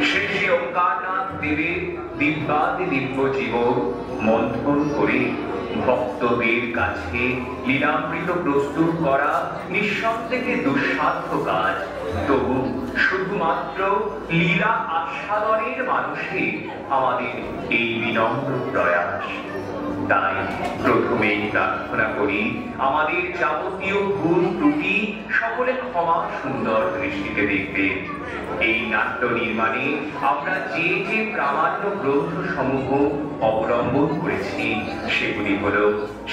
শ্রী শ্রী ওঙ্কারনাথ দেবের দিব্যাদি দিব্য জীবন মন্থন করে ভক্তদের কাছে লীলামৃত প্রস্তুত করা নিঃসন্দেহে দুঃসাধ্য কাজ। তবু শুধুমাত্র লীলা আস্বাদনের মানুষে আমাদের এই বিনম্র প্রয়াস। তাই প্রথমেই প্রার্থনা করি আমাদের যাবতীয় ভুল ত্রুটি সকলে ক্ষমা সুন্দর দৃষ্টিতে দেখবেন। এই নাট্য নির্মাণে আমরা যে যে প্রামাণ্য গ্রন্থ সমূহ অবলম্বন করেছি সেগুলি হল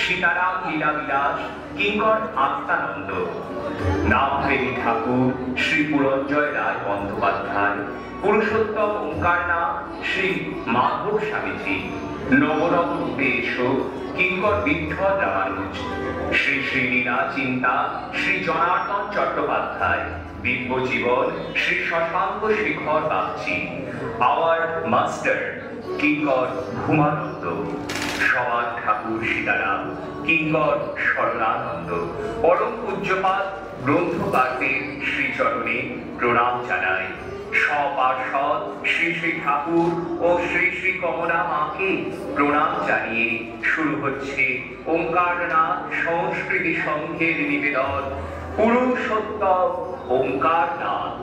সীতারাম লীলাবিলাস কিঙ্কর আত্মানন্দ, নামপ্রেমী ঠাকুর শ্রী পুরঞ্জয় রায় বন্দ্যোপাধ্যায়, পুরুষোত্তম ওঙ্কারনাথ শ্রী মাধব স্বামীজি, নবরূপে এসো কিঙ্কর বিঠল রামানুজ, শ্রী শ্রী লীলা চিন্তা শ্রী জনার্দন চট্টোপাধ্যায়, দিব্য জীবন শ্রী শশাঙ্ক শেখর বাগচি, আওয়ার মাস্টার কিঙ্কর ঘুমানন্দ, সবার ঠাকুর সীতারাম কিঙ্কর স্মরণানন্দ। পরম পূজ্যপাদ গ্রন্থকারদের শ্রীচরণে প্রণাম জানাই। সপার্ষদ শ্রী শ্রী ঠাকুর ও শ্রী শ্রী কমলা মাকে প্রণাম জানিয়ে শুরু হচ্ছে ওঙ্কারনাথ সংস্কৃতি সংঘের নিবেদন পুরুষোত্তম ওঙ্কারনাথ।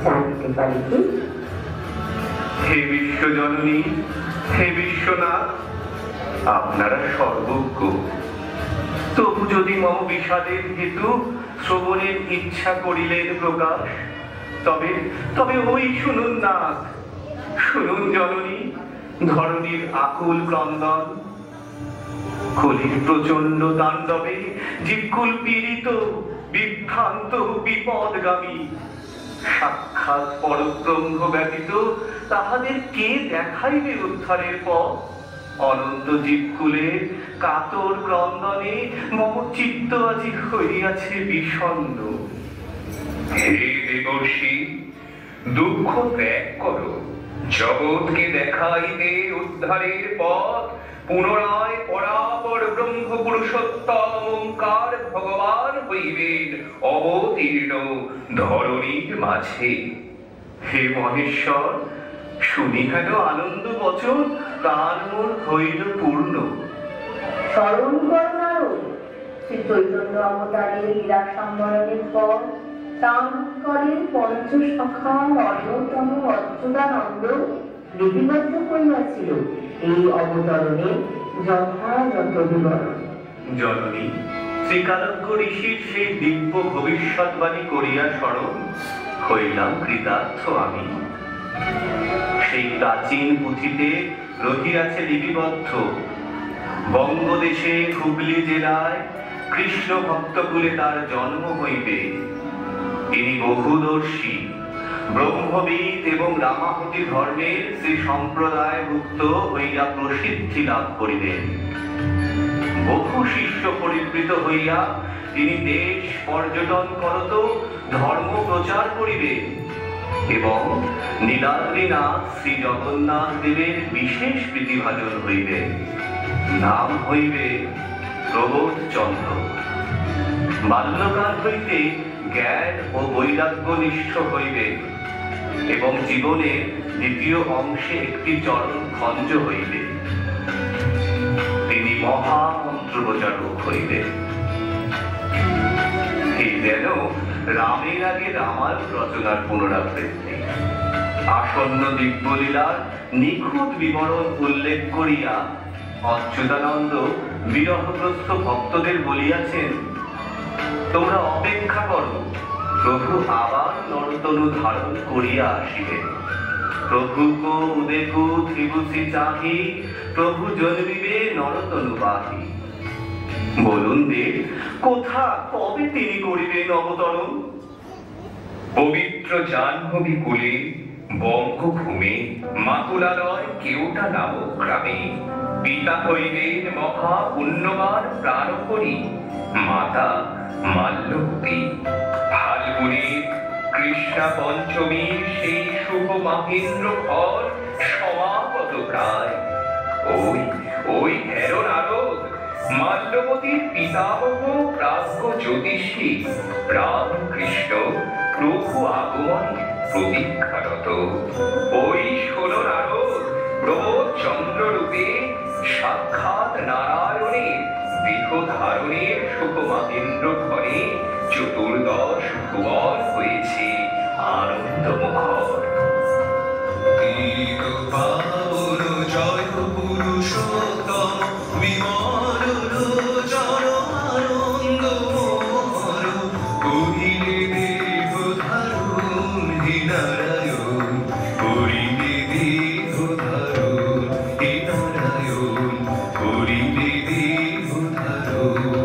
জানতে পারি কি? হে বিশ্বজননী, হে বিশ্বনাথ, আপনারা সর্বজ্ঞ। তবু যদি মম বিষাদের হেতু শ্রবণের ইচ্ছা করিলেন প্রকাশ, তবে তবে ওই শুনুন নাথ, শুনুন জননী, ধরণীর আকুল ক্রন্দন। কলির প্রচন্ড তাণ্ডবে জীবকুল পীড়িত, বিভ্রান্ত, বিপদগামী। সাক্ষাৎ পরব্রহ্ম ব্যতীত তাহাদের কে দেখাইবে উদ্ধারের পথ? অনন্ত জীবকুলের কাতর ক্রন্দনে মম চিত্ত আজি হইয়াছে বিষণ্ণ। হে দেবর্ষি, দুঃখ ত্যাগ করো, জগৎকে দেখাইতে উদ্ধারের পথ। পুনরায় পরাপর ব্রহ্ম পুরুষোত্তম ওঙ্কার ভগবান হইবেন অবতীর্ণ ধরণীর মাঝে। হে মহেশ্বর, শুনি কেন আনন্দ বচন, প্রাণ মোর হইল পূর্ণ। স্মরণ কর নারদ, শ্রী চৈতন্য অবতারের লীলা সম্বরণের পর তাঙ্করের পঞ্চসখার অন্যতম অচ্যুতানন্দ লিপিবদ্ধ করিয়াছিল এই অবতরণের যথাযথ বিবরণ। জননী, শ্রীকালজ্ঞ ঋষির সেই দিব্য ভবিষ্যৎবাণী করিয়া স্মরণ হইলাম কৃতার্থ আমি। সেই প্রাচীন পুঁথিতে রহিয়াছে লিপিবদ্ধ, বঙ্গদেশে হুগলি জেলায় কৃষ্ণ ভক্তকুলে তার জন্ম হইবে। তিনি বহুদর্শী ব্রহ্মবিদ এবং রামাহুতি ধর্মের শ্রী সম্প্রদায়ভুক্ত হইয়া প্রসিদ্ধি লাভ করিবেন। বহু শিষ্য পরিবৃত হইয়া তিনি দেশ পর্যটন করত, ধর্ম প্রচার করিবেন এবং নীলাদ্রিনাথ শ্রী জগন্নাথ দেবের বিশেষ প্রীতিভাজন হইবেন। নাম হইবে প্রবোধ চন্দ্র। বাল্যকাল হইতে জ্ঞান ও বৈরাগ্যনিষ্ঠ হইবে এবং জীবনের দ্বিতীয় অংশে একটি চরণ খঞ্জ হইবে। তিনি মহামন্ত্রপ্রচারক হইবে। এই যেন রামের আগে রামায়ণ রচনার পুনরাবৃত্তি। আসন্ন দিব্যলীলার নিখুঁত বিবরণ উল্লেখ করিয়া অচ্যুতানন্দ বিরহগ্রস্ত ভক্তদের বলিয়াছেন, তোমরা অপেক্ষা করো, প্রভু আবার নরতনু ধারণ করিয়া আসিবেন। প্রভুকো উদেকু ত্রিভুষি চাহি, প্রভু জন্মিবে নরতনু বাহি। বলুন দেব, কোথা কবে তিনি করিবেন অবতরণ? পবিত্র জাহ্নবী কুলে বঙ্গভূমে মাতুলালয় কেওটা নামক গ্রামে পিতা হইলেন মহা পুণ্যবান প্রাণকরী মাতা মাল্যবতী। ফাল্গুনের কৃষ্ণা পঞ্চমীর সেই শুভ মাহেন্দ্র ঘর সমাগত প্রায়। ওই হের নারদ মাল্যবতীর পিতামহ প্রাজ্ঞ জ্যোতিষী রামকৃষ্ণ প্রভু আগমনে প্রতীক্ষারত। ওই ষোল নারদ প্রবোধ চন্দ্ররূপে সাক্ষাৎ নারায়ণের দেহ ধারণের শুভ মাহেন্দ্র ঘরে চতুর্দশ ভুবন হয়েছে আনন্দমুখর। জয় পুরুষোত্তম বিমল লোচন আনন্দ মোহর, কহিলে দেহ ধারণ হে নারায়ণ, করিলে দেহ ধারণ হে নারায়ণ, করিলে দেহ ধারণ।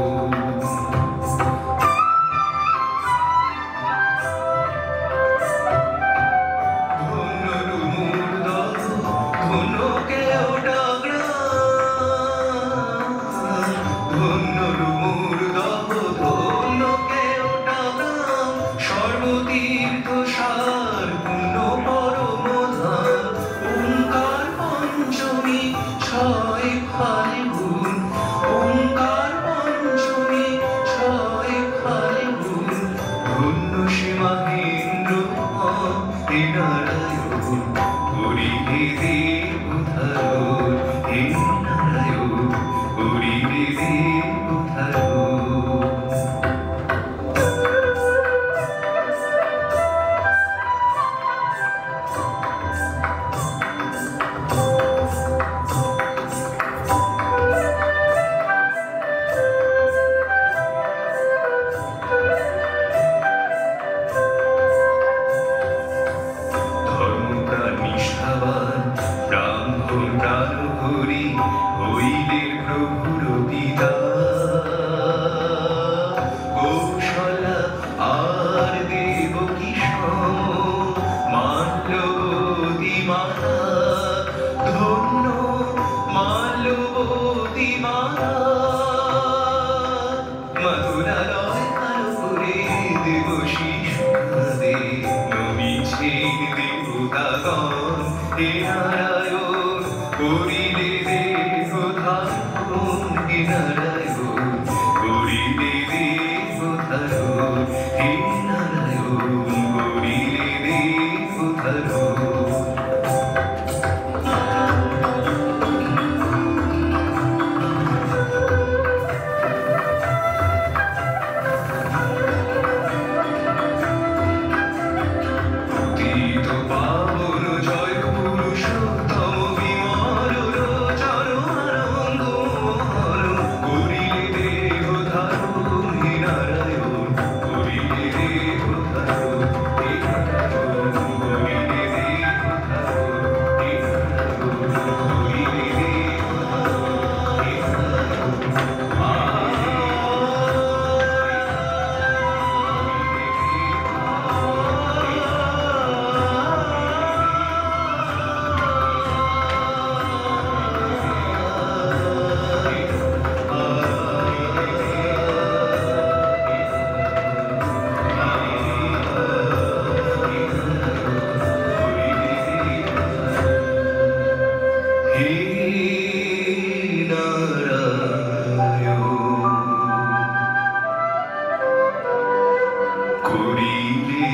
করিলে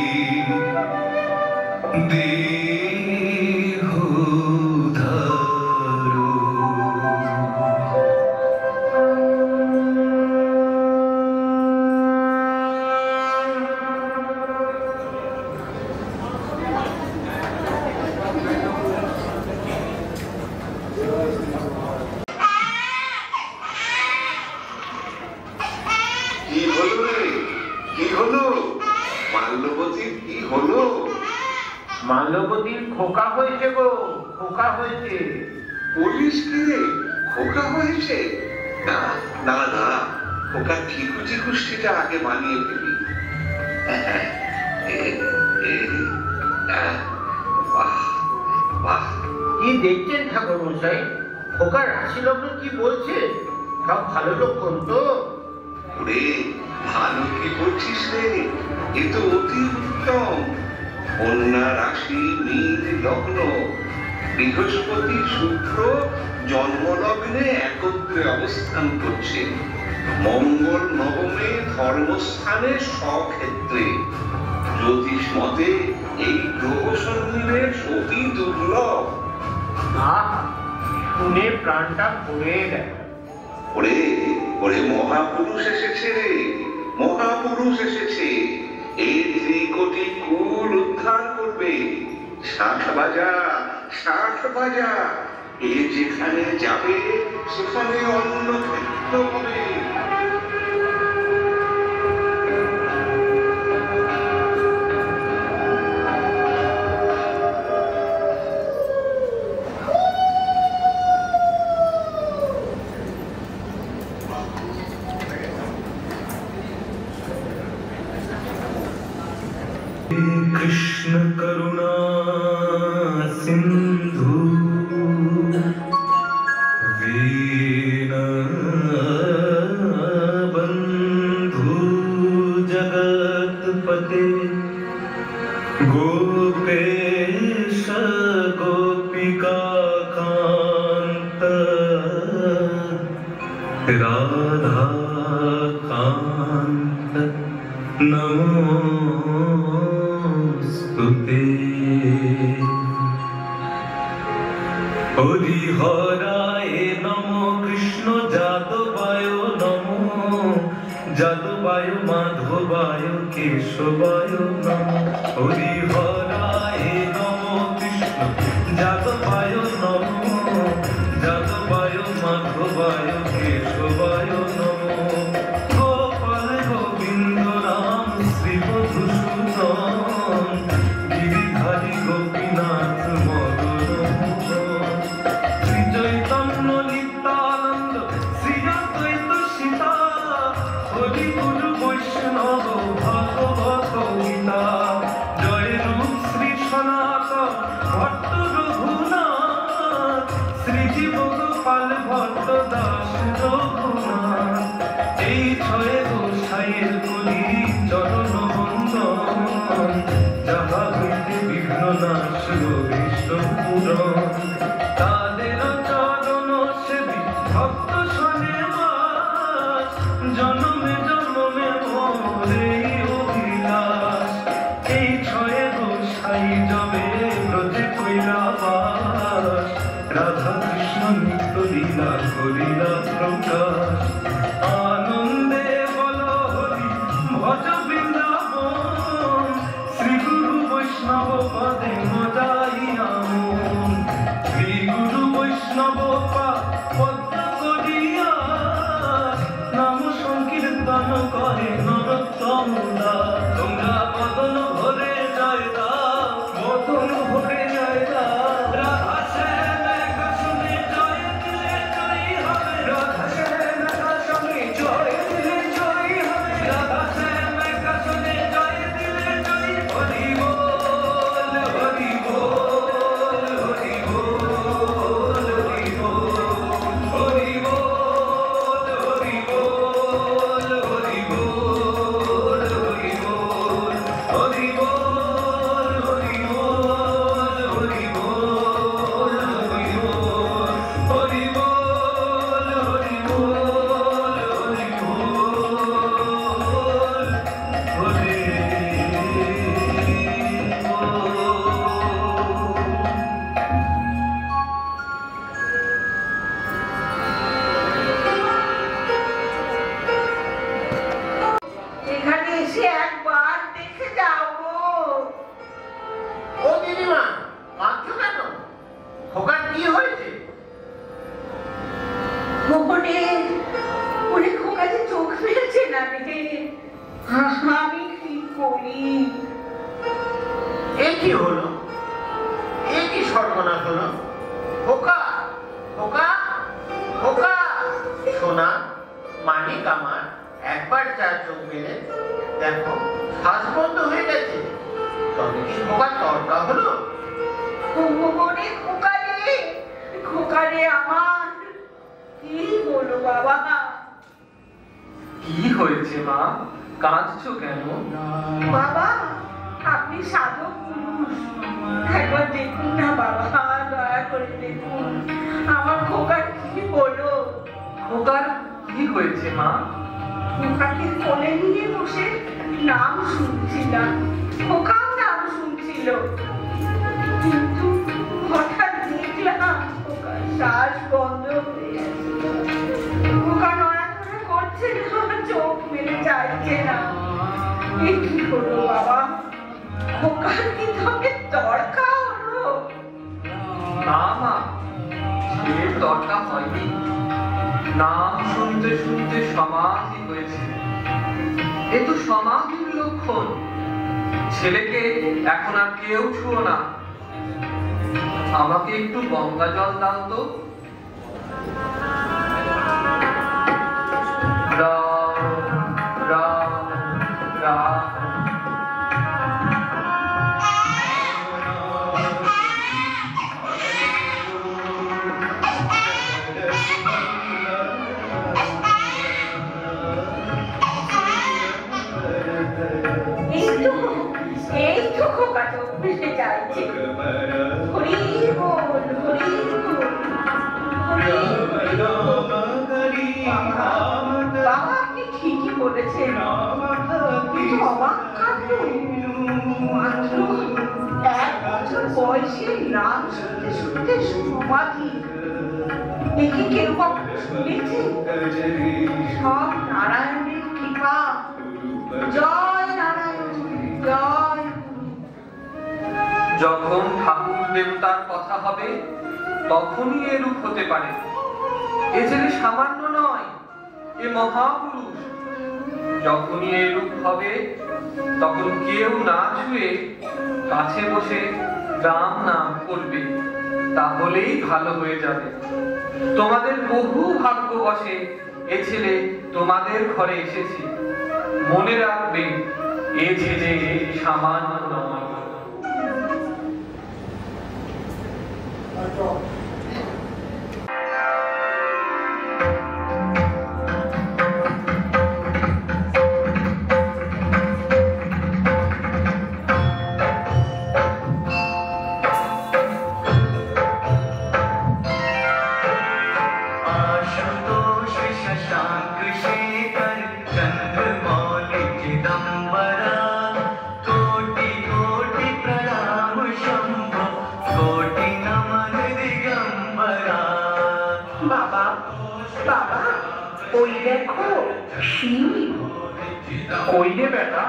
দেহ মাল্যবতীর খোকা হয়েছে গো, খোকা হয়েছে। বলিস কি রে, খোকা হয়েছে? না না না, খোকা ঠিকুজি গোষ্ঠীটা আগে বানিয়ে ফেলি। কি দেখছেন ঠাকুর মশাই? খোকার রাশি লগ্ন কি বলছে? সব ভালো লক্ষণ তো? ওরে ভালো কি বলছিস রে, এ তো অতি উত্তম। কন্যা রাশি মীন লগ্ন, বৃহস্পতি শুক্র জন্মলগ্নে একত্রে অবস্থান করছে। মঙ্গল নবমে ধর্মস্থানে স্বক্ষেত্রে। জ্যোতিষ মতে এই গ্রহ সন্নিবেশ অতি দুর্লভ। শুনে প্রাণটা ভরে গেল। ওরে ওরে মহাপুরুষ এসেছে রে, মহাপুরুষ এসেছে। এই ত্রিকোটি কুল উদ্ধার করবে। শাঁখ বাজা, শাঁখ বাজা। এ যেখানে যাবে সেখানে অন্য ক্ষেত্র হবে। कृष्ण करुणा सिंधु दीनबंधु जगत्पते गोपेश गोपिकाकांत राधाकांत नमोस्तुते। हरिहराय नमो कृष्ण जादवाय नमो, जादवाय माधवाय केशवाय नमो। हरिहराय नमो कृष्ण जादवाय नमो, जादवाय माधवाय केशवाय नमो। गोपाल गोविंद राम श्री मधुसूदन, गिरिधारी गोपीनाथ मदन मोहन। श्री चैतन्य नित्यानंद श्री अद्वैत सीता, हरि गुरु वैष्णव भागवत गीता। जय रूप श्री सनातन भट्ट रघुनाथ, श्री जीव गोपाल भट्ट दास रघुनाथ। এই ছয়ে গোসাইয়ের করি চরণ বন্দন, যাহা হইতে বিঘ্ন নাশ বিষ্ণু পুরাণ। তাদের চরণ সেবী ভক্ত শনে বাস, জনমে জনমে মোরে অভিলাষ। এই ছয়ে গোসাই জবে ব্রজে কইলা বাস, রাধা কৃষ্ণ নিত্য লীলা করিলা প্রকাশ। আনন্দে বল হরি ভজ বৃন্দাবন, শ্রী গুরু বৈষ্ণব পদে মজাইয়া মন। শ্রী গুরু বৈষ্ণব পদ্ম করিয়া, নাম সংকীর্তন করে নরোত্তম দাস। তোমরা বদন ভরে জয় দাও, বদন ভরে জয় দাও। রাধা শ্যাম একা শুনে জয় দিলে জয় হবে, রাধা শ্যাম একা শুনে জয় দিলে জয় হবে। রাধা শ্যাম একা শুনে জয় দিলে জয়। হরি বল হরি বল হরি বল হরি বল হরি বল হরি বল হরি বল হরি বল। এখানে এসে একবার দেখে যাও গো। ও দিদিমা, কাঁদছো কেন? খোকার কি হয়েছে? গোপনে ওরে খোকা যে চোখ ফেলছে না রে, আমি কি করি? এ কি হলো? এ কি সর্বনাশ হলো? খোকা, খোকা, খোকা! সোনা, মানিক আমার, একবার চার চোখ মেলে দেখো, শ্বাস বন্ধ হয়ে গেছে। তবে কি খোকা তরকা হলো? ওরে খোকা রে, খোকা রে আমার, কি হলো বাবা? কি হয়েছে মা, কাঁদছো কেন? বাবা, আপনি সাধক পুরুষ, একবার দেখুন না বাবা, দয়া করে দেখুন আমার খোকার কি হলো। খোকার কি হয়েছে মা? খোকাকে কোলে নিয়ে বসে নাম শুনছিলাম, খোকাও নাম শুনছিল, কিন্তু হঠাৎ দেখলাম খোকার শ্বাস বন্ধ হয়ে গেছে। খোকা নড়াচড়া করছে না, চোখ মেলে চাইছে না। এ কি হলো বাবা? খোকার কি তবে তড়কা হলো? না মা, ছেলের দরকার হয়নি, নাম শুনতে শুনতে সমাধি হয়েছে। এ তো সমাধির লক্ষণ। ছেলেকে এখন আর কেউ ছুঁয়ো না। আমাকে একটু গঙ্গা জল দাও তো। রাম রাম রাম। এই তো খোকা চোখ মেলে চাইছে। হরি বল, হরি বল, হরি বল। বাবা, আপনি ঠিকই বলেছেন, কিন্তু অবাক কাণ্ড, মাত্র 1 বছর বয়সে নাম শুনতে শুনতে সমাধি। দেখি কেউ কখনো শুনেছে? সব নারায়ণের কৃপা। জয় নারায়ণ, জয়। যখন ঠাকুর দেবতার কথা হবে তখনই এরূপ হতে পারে। এ ছেলে সামান্য নয়, এ মহাপুরুষ। যখনই এরূপ হবে তখন কেউ না ছুঁয়ে কাছে বসে রাম নাম করবে, তাহলেই ভালো হয়ে যাবে। তোমাদের বহু ভাগ্য বসে এ ছেলে তোমাদের ঘরে এসেছে। মনে রাখবে, এ ছেলে সামান্য নয়। বাবা, বাবা, ওই দেখো শিব। কই রে বেটা,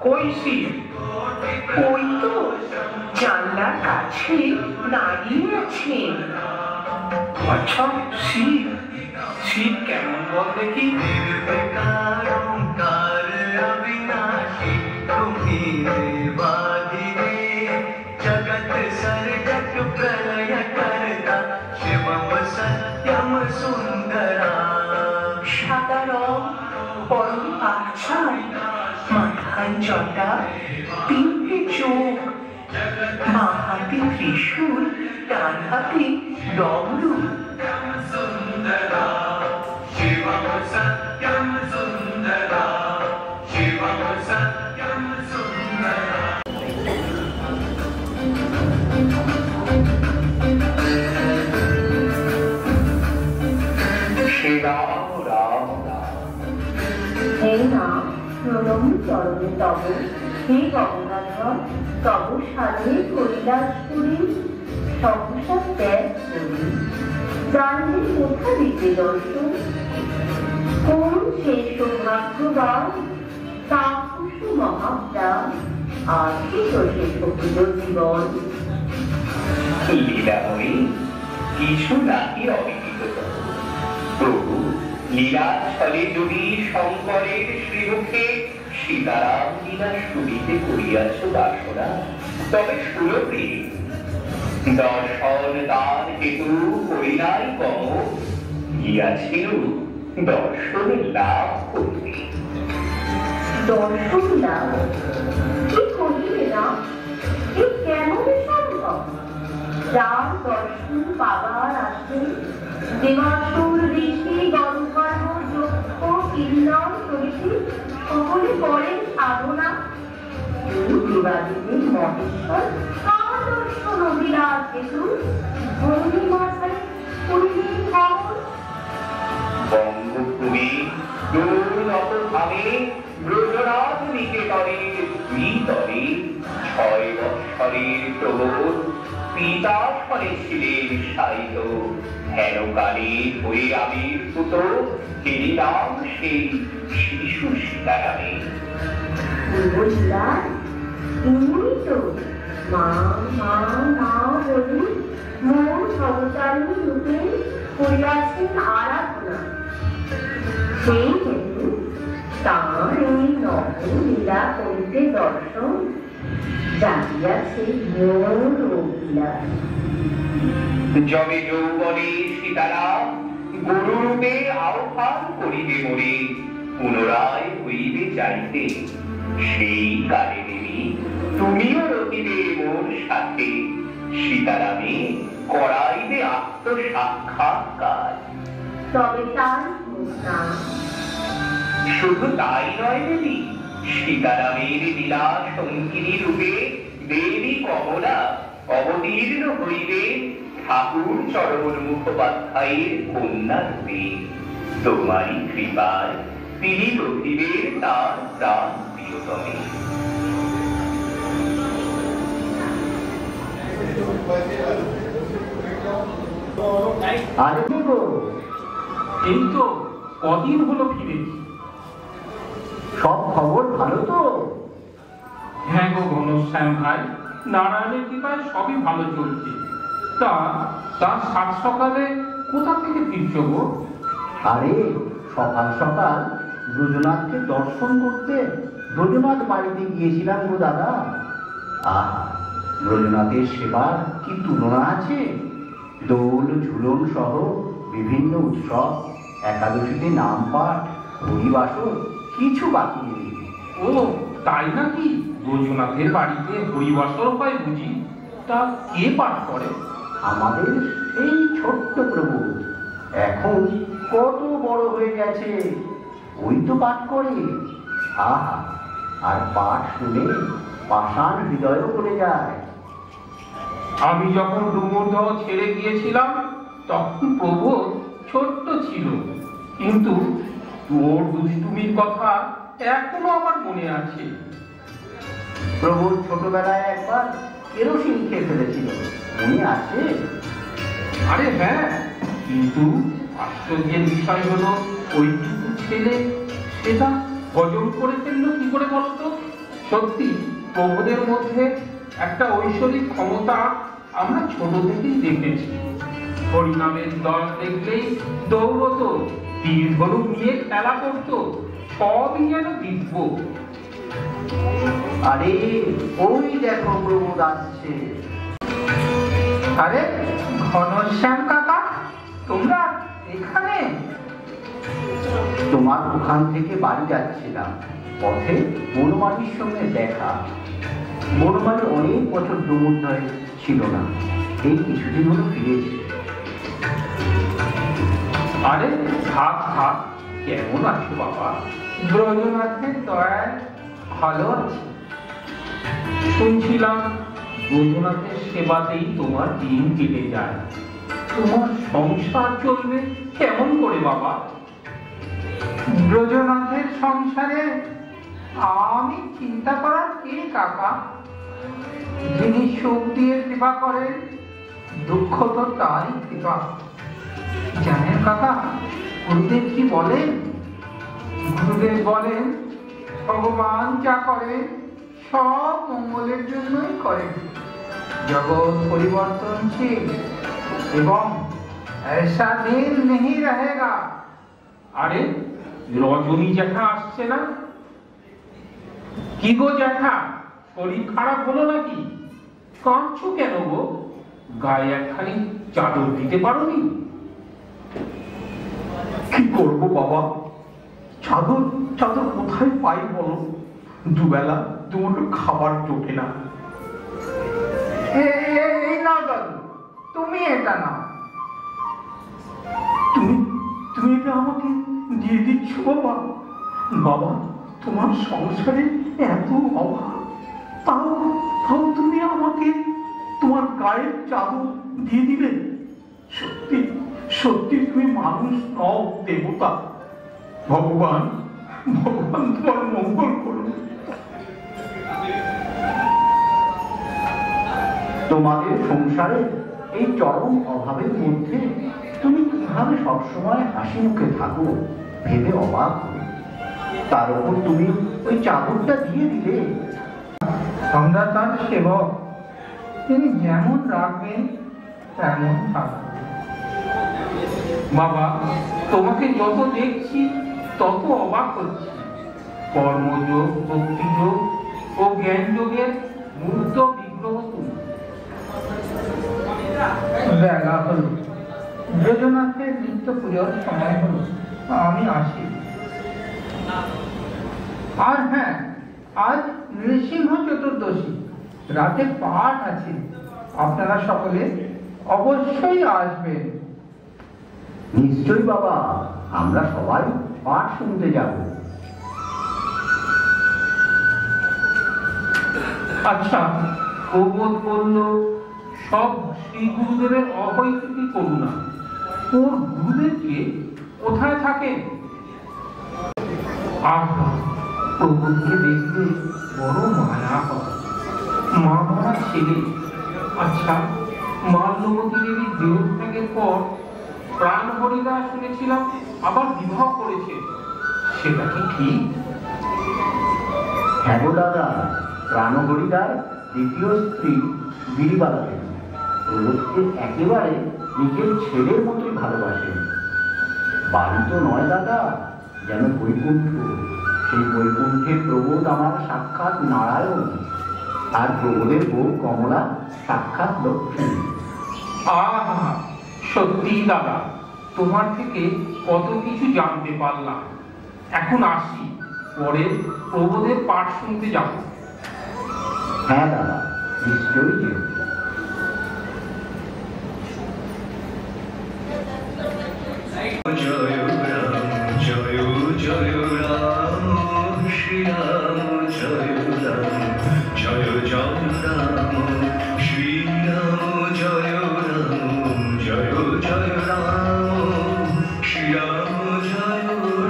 কই শিব? ওই তো জানলার কাছে দাঁড়িয়ে আছেন। আচ্ছা, শিব? শিব কেমন বল দেখি? সাদা রং, পরনে পাছাড়, মাথায় জটা, 3টে চোখ, বাঁ হাতে ত্রিশূল, ডান হাতে ডমরু। হে নাম প্রণম চরণে তব, হে গঙ্গাধর তব সাধে কৈলাস করি, সহসা ত্যাগ করি। জানলে কোথা দিতে দর্শন? কোন সে সৌভাগ্যবান তাপস মহাপ্রাণ আর শেষ প্রকৃত জীবন। লীলাময়ী কিছু নাকি অবিদিত প্রভু লীলার ছলে যদি শঙ্করের শ্রীমুখে সীতারাম লীলা শুনিতে করিয়াছ বাসনা, তবে সুরভি দর্শন দান হেতু করিলাই কম গিয়াছিল দর্শন লাভ করতে। দর্শন লাভ কি করিবে না? এ কেমন সম্ভব? যার দর্শন পাবার আসে দেবাসুর ঋষি গন্ধর্ব যক্ষ কিন্নর প্রভৃতি সকলে করেন সাধনা। এই দেবাদেবীর মহেশ্বর কার দর্শন অভিলাষ হেতু ভূমি মাথায় করিলেন খবর। বঙ্গভূমি দুর্নত ভাবে ব্রজরাজ নিকেতনের ভিতরে 6 বৎসরের প্রবোধ পিতাসনে ছিলেন সাহিত। হেনকালে হয়ে আবির্ভূত হেরিলাম সেই শিশু সীতারামে। বুঝলাম, ইনি তো মা মা মা বলি মোর সহচারী রূপে করিয়াছেন আরাধনা। সেই হেতু তাঁর এই নবলীলা করিতে দর্শন জাগিয়াছে মোর অভিলাষ। যবে যৌবনে সীতারাম গুরুরূপে আহ্বান করিবে মোরে পুনরায় হইবে যাইতে, সেই কালে দেবী তুমিও রহিবে মোর সাথে। সীতারামে করাইবে আত্মসাক্ষাৎকার। তবে তার না শুধু তাই নয় দেবী, সীতারামের লীলা সঙ্গিনী রূপে দেবী কমলা অবতীর্ণ হইবে ঠাকুর চরণ মুখোপাধ্যায়ের কন্যা রূপে। তোমারই কৃপায় তিনি রহিবে তার প্রাণ প্রিয়তমে। আরে গো, এই তো কদিন হলো ফিরেছি। সব খবর ভালো তো? হ্যাঁ গো ঘনশ্যাম ভাই, নারায়ণের কৃপায় সবই ভালো চলছে। তার সাত সকালে কোথা থেকে ফিরছো গো? আরে সকাল সকাল ব্রজনাথকে দর্শন করতে ব্রজনাথ বাড়িতে গিয়েছিলাম গো দাদা। আহ, ব্রজনাথের সেবার কি তুলনা আছে? দোল ঝুলন সহ বিভিন্ন উৎসব, একাদশীতে নাম পাঠ, হরিবাসর, কিছু বাকি নেই। ও তাই নাকি? ব্রজনাথের বাড়িতে হরিবাসর হয় বুঝি? তা কে পাঠ করে? আমাদের সেই ছোট্ট প্রভু এখন কত বড় হয়ে গেছে, ওই তো পাঠ করে। আহা, আর পাঠ শুনে পাষাণ হৃদয়ও বলে যায়। আমি যখন ডুমুরদহ ছেড়ে গিয়েছিলাম তখন প্রভু ছোট্ট ছিল, কিন্তু তোর দুষ্টুমির কথা এখনো আমার মনে আছে। প্রভুর ছোটবেলায় একবার কেরোসিন খেয়ে ফেলেছিল, মনে আছে? আরে হ্যাঁ, কিন্তু আশ্চর্যের বিষয় হলো ওইটুকু ছেলে সেটা হজম করে ফেললো কি করে বলতো? সত্যি প্রভুদের মধ্যে একটা ঐশ্বরিক ক্ষমতা আমরা ছোট থেকেই দেখেছি। হরিনামের দল দেখলেই দৌড়তো, তীর ধনুক নিয়ে খেলা করতো, সবই যেন দিব্য। আরে ওই দেখো প্রভু আসছে। আরে ঘনশ্যাম কাকা, তোমরা এখানে? তোমার ওখান থেকে বাড়ি যাচ্ছিলাম, পথে বনমালীর সঙ্গে দেখা। বনমালী অনেক বছর ডুমুরদহে ছিল না, এই কিছুদিন হলো ফিরেছে। আরে থাক থাক, কেমন আছো বাবা? ব্রজনাথের দয়ায় ভালো আছি। শুনছিলাম ব্রজনাথের সেবাতেই তোমার দিন কেটে যায়। তোমার সংসার চলবে কেমন করে বাবা? ব্রজনাথের সংসারে আমি চিন্তা করার কে কাকা? যিনি সুখ দিয়ে কৃপা করেন, দুঃখ তো তারই কৃপা। জানেন কাকা, গুরুদেব কি বলেন? গুরুদেব বলেন, ভগবান যা করেন সব মঙ্গলের জন্যই করেন। জগৎ পরিবর্তনশীল এবং ऐसा दिन नहीं रहेगा। আরে রজনী জ্যাঠা আসছে না? কি গো জ্যাঠা, শরীর খারাপ হলো নাকি? কাঁদছো কেন গো? গায়ে একখানি চাদর দিতে পারোনি? কি করবো বাবা, চাদর চাদর কোথায় পাই বলো? দুবেলা দুমুঠো খাবার জোটে না। এই নাও দাদু, তুমি এটা নাও। তুমি এটা আমাকে দিয়ে দিচ্ছ বাবা? বাবা, তোমার সংসারে এত অভাব, তাও তুমি আমাকে তোমার গায়ের চাদর দিয়ে দিলে? সত্যি সত্যি তুমি মানুষ নও, দেবতা। ভগবান ভগবান তোমার মঙ্গল করুন। তোমাদের সংসারে এই চরম অভাবের মধ্যে তুমি কিভাবে সবসময় হাসি মুখে থাকো ভেবে অবাক হই। তার উপর তুমি ওই চাদরটা দিয়ে দিলে। আমরা তার সেবক, তিনি যেমন রাখবেন তেমন থাকবে। বাবা, তোমাকে যত দেখছি তত অবাক হচ্ছি। কর্মযোগ, ভক্তিযোগ ও জ্ঞান যোগের মূর্ত বিগ্রহ তুমি। বেলা হলো, যোজনাথের নিত্য পুজোর সময় হলো, আমি আসি। আর হ্যাঁ, আজ নৃসিংহ চতুর্দশী, রাতে পাঠ আছে, আপনারা সকলে অবশ্যই আসবেন। নিশ্চয়ই বাবা, আমরা সবাই পাঠ শুনতে যাব। আচ্ছা, প্রবোধ বলল সব শ্রী গুরুদেবের অহৈতুকী করুণা। ওর গুরুদেবকে কোথায় থাকেন? আহা, প্রবোধকে দেখলে বড় মায়া হয়। মা মারা ছেলে। আচ্ছা, মাল্যবতী দেবীর দেহত্যাগের পর প্রাণ হরিদা শুনেছিলাম আবার বিবাহ করেছে, সেটা কি ঠিক? হ্যাঁ গো দাদা, প্রাণহরিদার দ্বিতীয় স্ত্রী গিরিবালা দেবী প্রবোধকে একেবারে নিজের ছেলের মতোই ভালোবাসেন। বাড়ি তো নয় দাদা, যেন বৈকুণ্ঠ। সেই বৈকুণ্ঠে প্রবোধ আমার সাক্ষাৎ নারায়ণ, আর প্রবোধের বউ কমলা সাক্ষাৎ লক্ষ্মী। আহা, সত্যি দাদা, তোমার থেকে কত কিছু জানতে পারলাম। এখন আসি, পরে প্রবোধের পাঠ শুনতে যাব। হ্যাঁ দাদা, নিশ্চয়ই যেও। জয় রাম জয় জয় রাম, শ্রী রাম জয় রাম জয় জয় রাম, শ্রী রাম জয় রাম জয় জয় রাম, শ্রী রাম জয়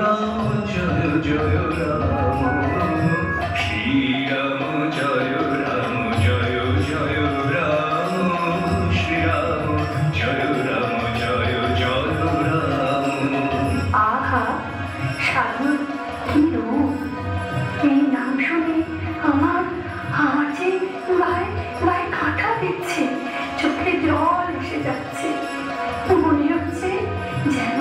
রাম জয় জয় রাম, শ্রী রাম জয় রাম জয় জয় রাম, শ্রী রাম জয় রাম জয় জয় রাম। আহা, সাধুর কি রূপ! এই নাম শুনে আমার যে গায়ে কাঁটা দিচ্ছে, চোখে জল এসে যাচ্ছে। মনে হচ্ছে যেন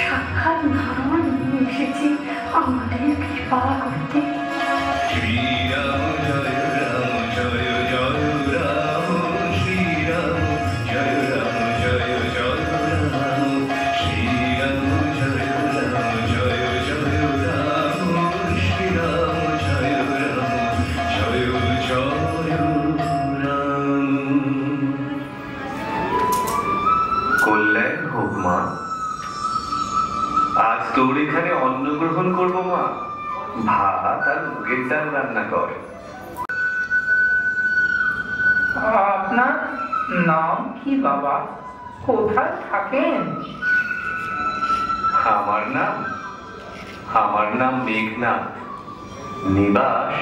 সাক্ষাৎ নারায়ণ এসেছে আমাদের কৃপা করতে। শ্রী রাম জয় রাম জয় জয় রাম, শ্রী রাম জয় রাম জয় জয় রাম, শ্রী রাম জয় রাম জয় জয় রাম, শ্রী রাম জয় রাম জয় জয় রাম। কল্যাণ হোক মা, আজ তোর এখানে অন্ন গ্রহণ করবো মা। ভাত আর মুগের ডাল রান্না কর। আপনার নাম কি বাবা? কোথায় থাকেন? আমার নাম মেঘনাথ, নিবাস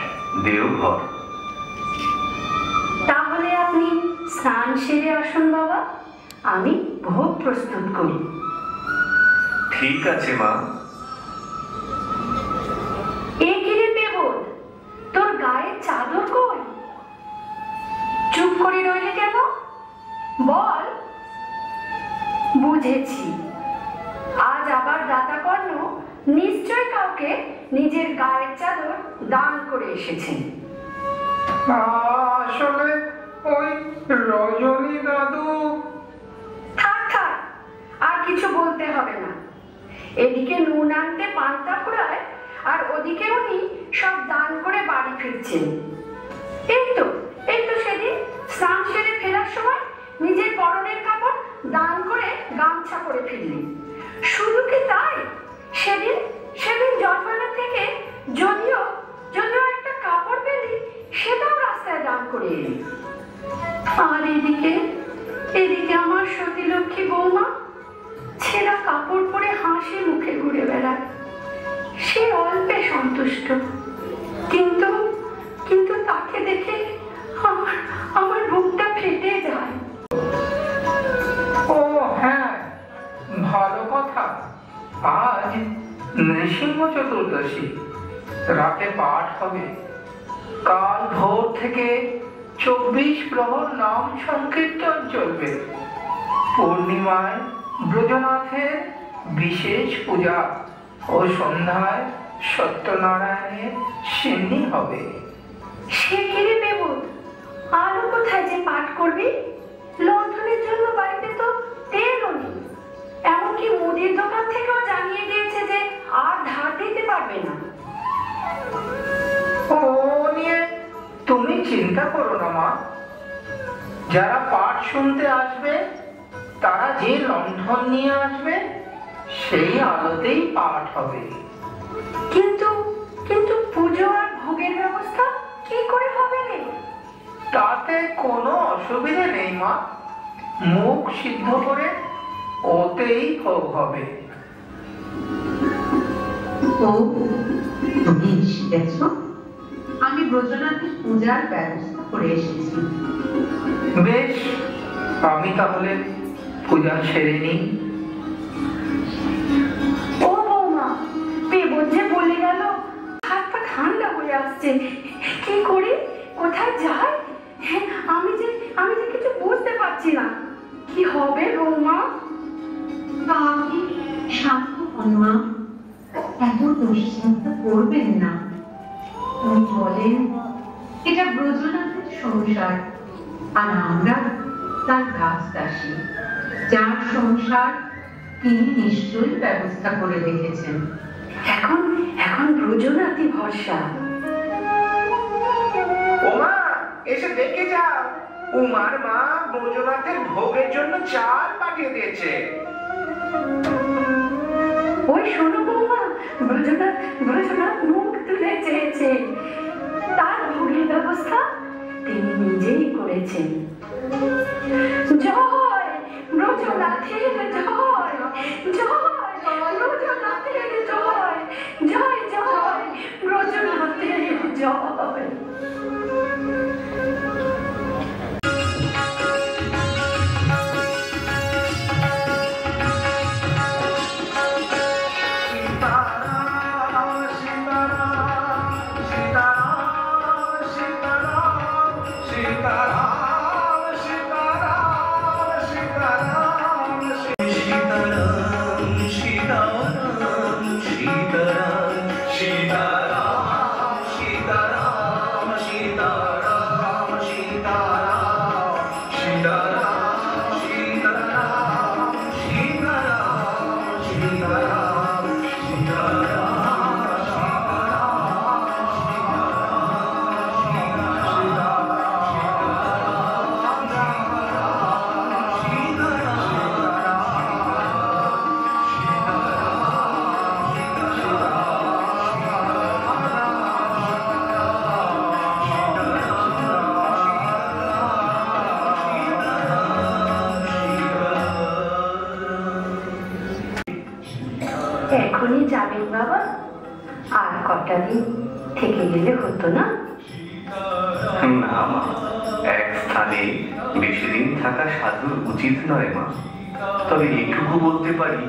দেওঘর। তাহলে আপনি স্নান সেরে আসুন বাবা, আমি ভোগ প্রস্তুত করি। ঠিক আছে মা। এ কি রে দেবো, করে এসেছেন। আসলে ওই রজনী দাদু। থাক থাক, আর কিছু বলতে হবে না। এদিকে নুন আনতে পান্তা ফুরায়, আর ওদিকে উনি সব দান করে বাড়ি ফিরছেন। এই তো সেদিন স্নান সেরে ফেরার সময় নিজের পরনের কাপড় দান করে গামছা করে ফিরলেন। শুধু কি তাই, সেদিন জন্মানো থেকে যদিও একটা কাপড় পেলি, সেটাও রাস্তায় দান করে এলেন। আর এদিকে আমার সতী লক্ষ্মী বৌমা ছেঁড়া কাপড় পরে হাসি মুখে ঘুরে বেড়ায়। সে অল্পে সন্তুষ্ট, কিন্তু তাকে দেখে আমার বুকটা ফেটে যায়। ও হ্যাঁ, ভালো কথা। আজ নৃসিংহ চতুর্দশী, রাতে পাঠ হবে। কাল ভোর থেকে 24 প্রহর নাম সংকীর্তন চলবে। পূর্ণিমায় ব্রজনাথের বিশেষ পূজা ও সন্ধ্যায় সত্যনারায়ণের সিন্নি হবে। সে কিরে দেবো, আরো কোথায় যে পাঠ করবি? লণ্ঠনের জন্য বাড়িতে তো তেলও নেই। এমনকি মুদির দোকান থেকেও জানিয়ে দিয়েছে যে আর ধার দিতে পারবে না। ও নিয়ে তুমি চিন্তা করো না মা। যারা পাঠ শুনতে আসবে তারা যে লণ্ঠন নিয়ে আসবে সেই আলোতেই পাঠ হবে। কিন্তু পুজো আর ভোগের ব্যবস্থা কি করে হবে রে? তাতে কোনো অসুবিধে নেই মা। মুখ সিদ্ধ করে ওতেই ভোগ হবে। ও তুমি এসেছ? আমি ব্রজনাথের পূজার ব্যবস্থা করে এসেছি। বেশ, আমি তাহলে পূজা সেরে নিই। ও বৌমা, পেবর যে বলে গেল, হাত পা ঠান্ডা হয়ে আসছে। কি করি, কোথায় যাই? আমি যে কিছু বুঝতে পারছি না। কি হবে বৌমা? আপনি শান্ত হন মা, এত দুশ্চিন্তা করবেন না। উনি বলেন এটা ব্রজনাথের সংসার, আর আমরা তার দাসদাসী। যার সংসার তিনি নিশ্চয়ই ব্যবস্থা করে রেখেছেন। এখন ব্রজনাথই ভরসা। ওমা, এসে দেখে যাও, উমার মা ব্রজনাথের ভোগের জন্য চাল পাঠিয়ে দিয়েছে। ওই শোনো বৌমা, ব্রজনাথ মুখ তুলে চেয়েছে। তার ভোগের ব্যবস্থা তিনি নিজেই করেছেন। জয় ব্রজনাথের জয়, জয় ব্রজনাথের জয়, জয় জয় ব্রজনাথের জয়। এখনই যাবেন বাবা? আর কটা দিন থেকে গেলে হতো না? না মা, এক স্থানে বেশি দিন থাকা সাধুর উচিত নয় মা। তবে এটুকু বলতে পারি,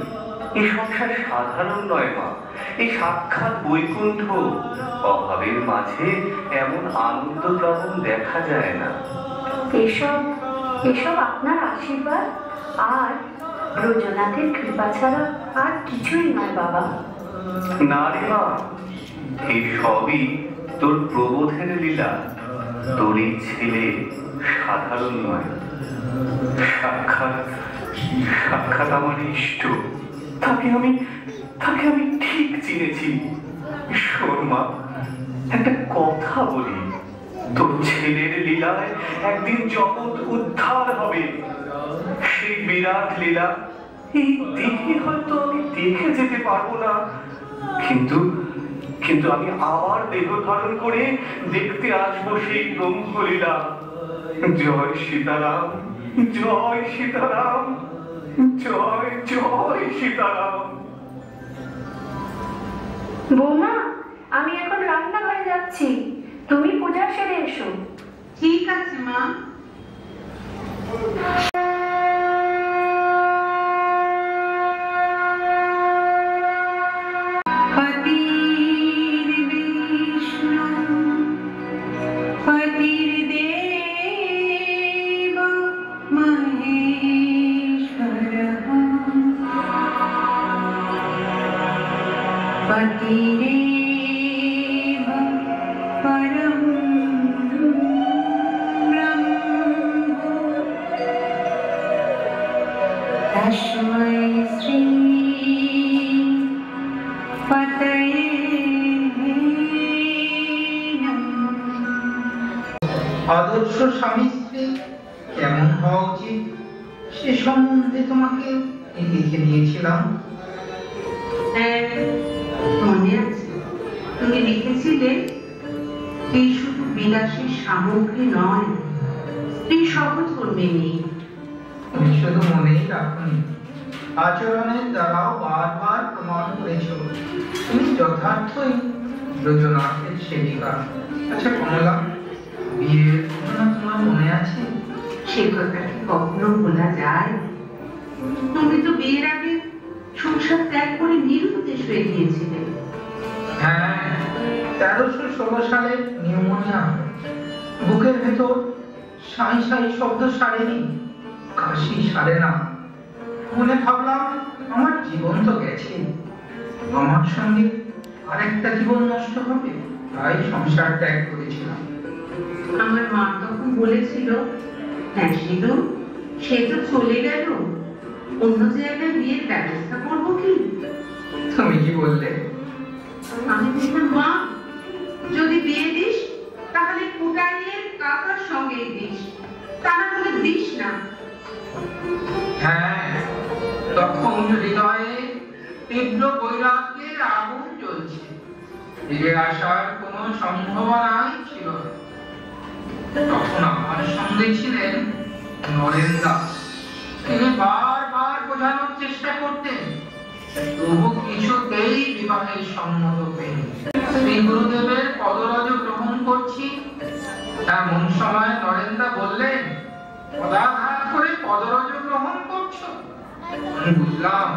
এই সংসার সাধারণ নয় মা, এই সাক্ষাৎ বৈকুণ্ঠ। অভাবের মাঝে এমন আনন্দ প্রবণ দেখা যায় না। এসব আপনার আশীর্বাদ আর ব্রজনাথের কৃপা ছাড়া আর কিছুই নয় বাবা। না রে মা, এই সবই তোর প্রবোধের লীলা তোর এই ছেলে সাধারণ নয়। সাক্ষাৎ সাক্ষাৎ আমার ইষ্ট। তাকে আমি ঠিক চিনেছি। শোন মা, একটা কথা বলি, তোর ছেলের লীলায় একদিন জগৎ উদ্ধার হবে। সেই বিরাট লীলা এই দেখে হয়তো আমি দেখে যেতে পারবো না, কিন্তু আমি আবার দেহ ধারণ করে দেখতে আসবো সেই ব্রহ্মলীলা। জয় সীতারাম, জয় সীতারাম, জয় জয় সীতারাম। বৌমা, আমি এখন রান্নাঘরে যাচ্ছি, তুমি পূজা সেরে এসো। ঠিক আছে মা। আদর্শ স্বামী স্ত্রী কেমন হওয়া উচিত সে সম্বন্ধে তোমাকে লিখে দিয়েছিলাম। মনে আছে তুমি লিখেছিলে, এই শুধু বিলাসী সামগ্রী নয়, স্ত্রী সহধর্মিণী। তুমি শুধু মনেই রাখনি, আচরণের দ্বারাও বারবার প্রমাণ করেছ তুমি যথার্থই ব্রজনাথের সেবিকা। আচ্ছা কমলা, বিয়ের ঘটনা তোমার মনে আছে? সে কথা কি কখনো ভোলা যায়? তুমি তো বিয়ের আগে সংসার ত্যাগ করে নিরুদ্দেশ হয়ে গিয়েছিলে। হ্যাঁ, 1316 সালে নিউমোনিয়া, বুকের ভেতর সাই সাই শব্দ সারেনি, কাশি সারে না। মনে ভাবলাম আমার জীবন তো গেছে, আমার সঙ্গে আরেকটা জীবন নষ্ট হবে, তাই সংসার ত্যাগ করেছিলাম। আমার মা তখন বলেছিল, হ্যাঁ সিধু, সে তো চলে গেল, অন্য জায়গায় বিয়ের ব্যবস্থা করবো কি? তুমি কি বললে? আমি বললাম, মা যদি বিয়ে দিস তাহলে কুটাইয়ের কাকার সঙ্গেই দিস, তা না হলে দিস না। হ্যাঁ, তখন হৃদয়ে তীব্র বৈরাগ্যের আগুন জ্বলছে, ফিরে আসার কোনো সম্ভাবনাই ছিল না। তখন আমার সঙ্গে ছিলেন নরেন্দা। তিনি বারবার বোঝানোর চেষ্টা করতেন, তবু কিছুতেই বিবাহের সম্মত হয়নি। শ্রী গুরুদেবের পদরজ গ্রহণ করছি এমন সময় নরেন্দা বললেন, পদাঘাত করে পদরজ গ্রহণ করছো? আমি বুঝলাম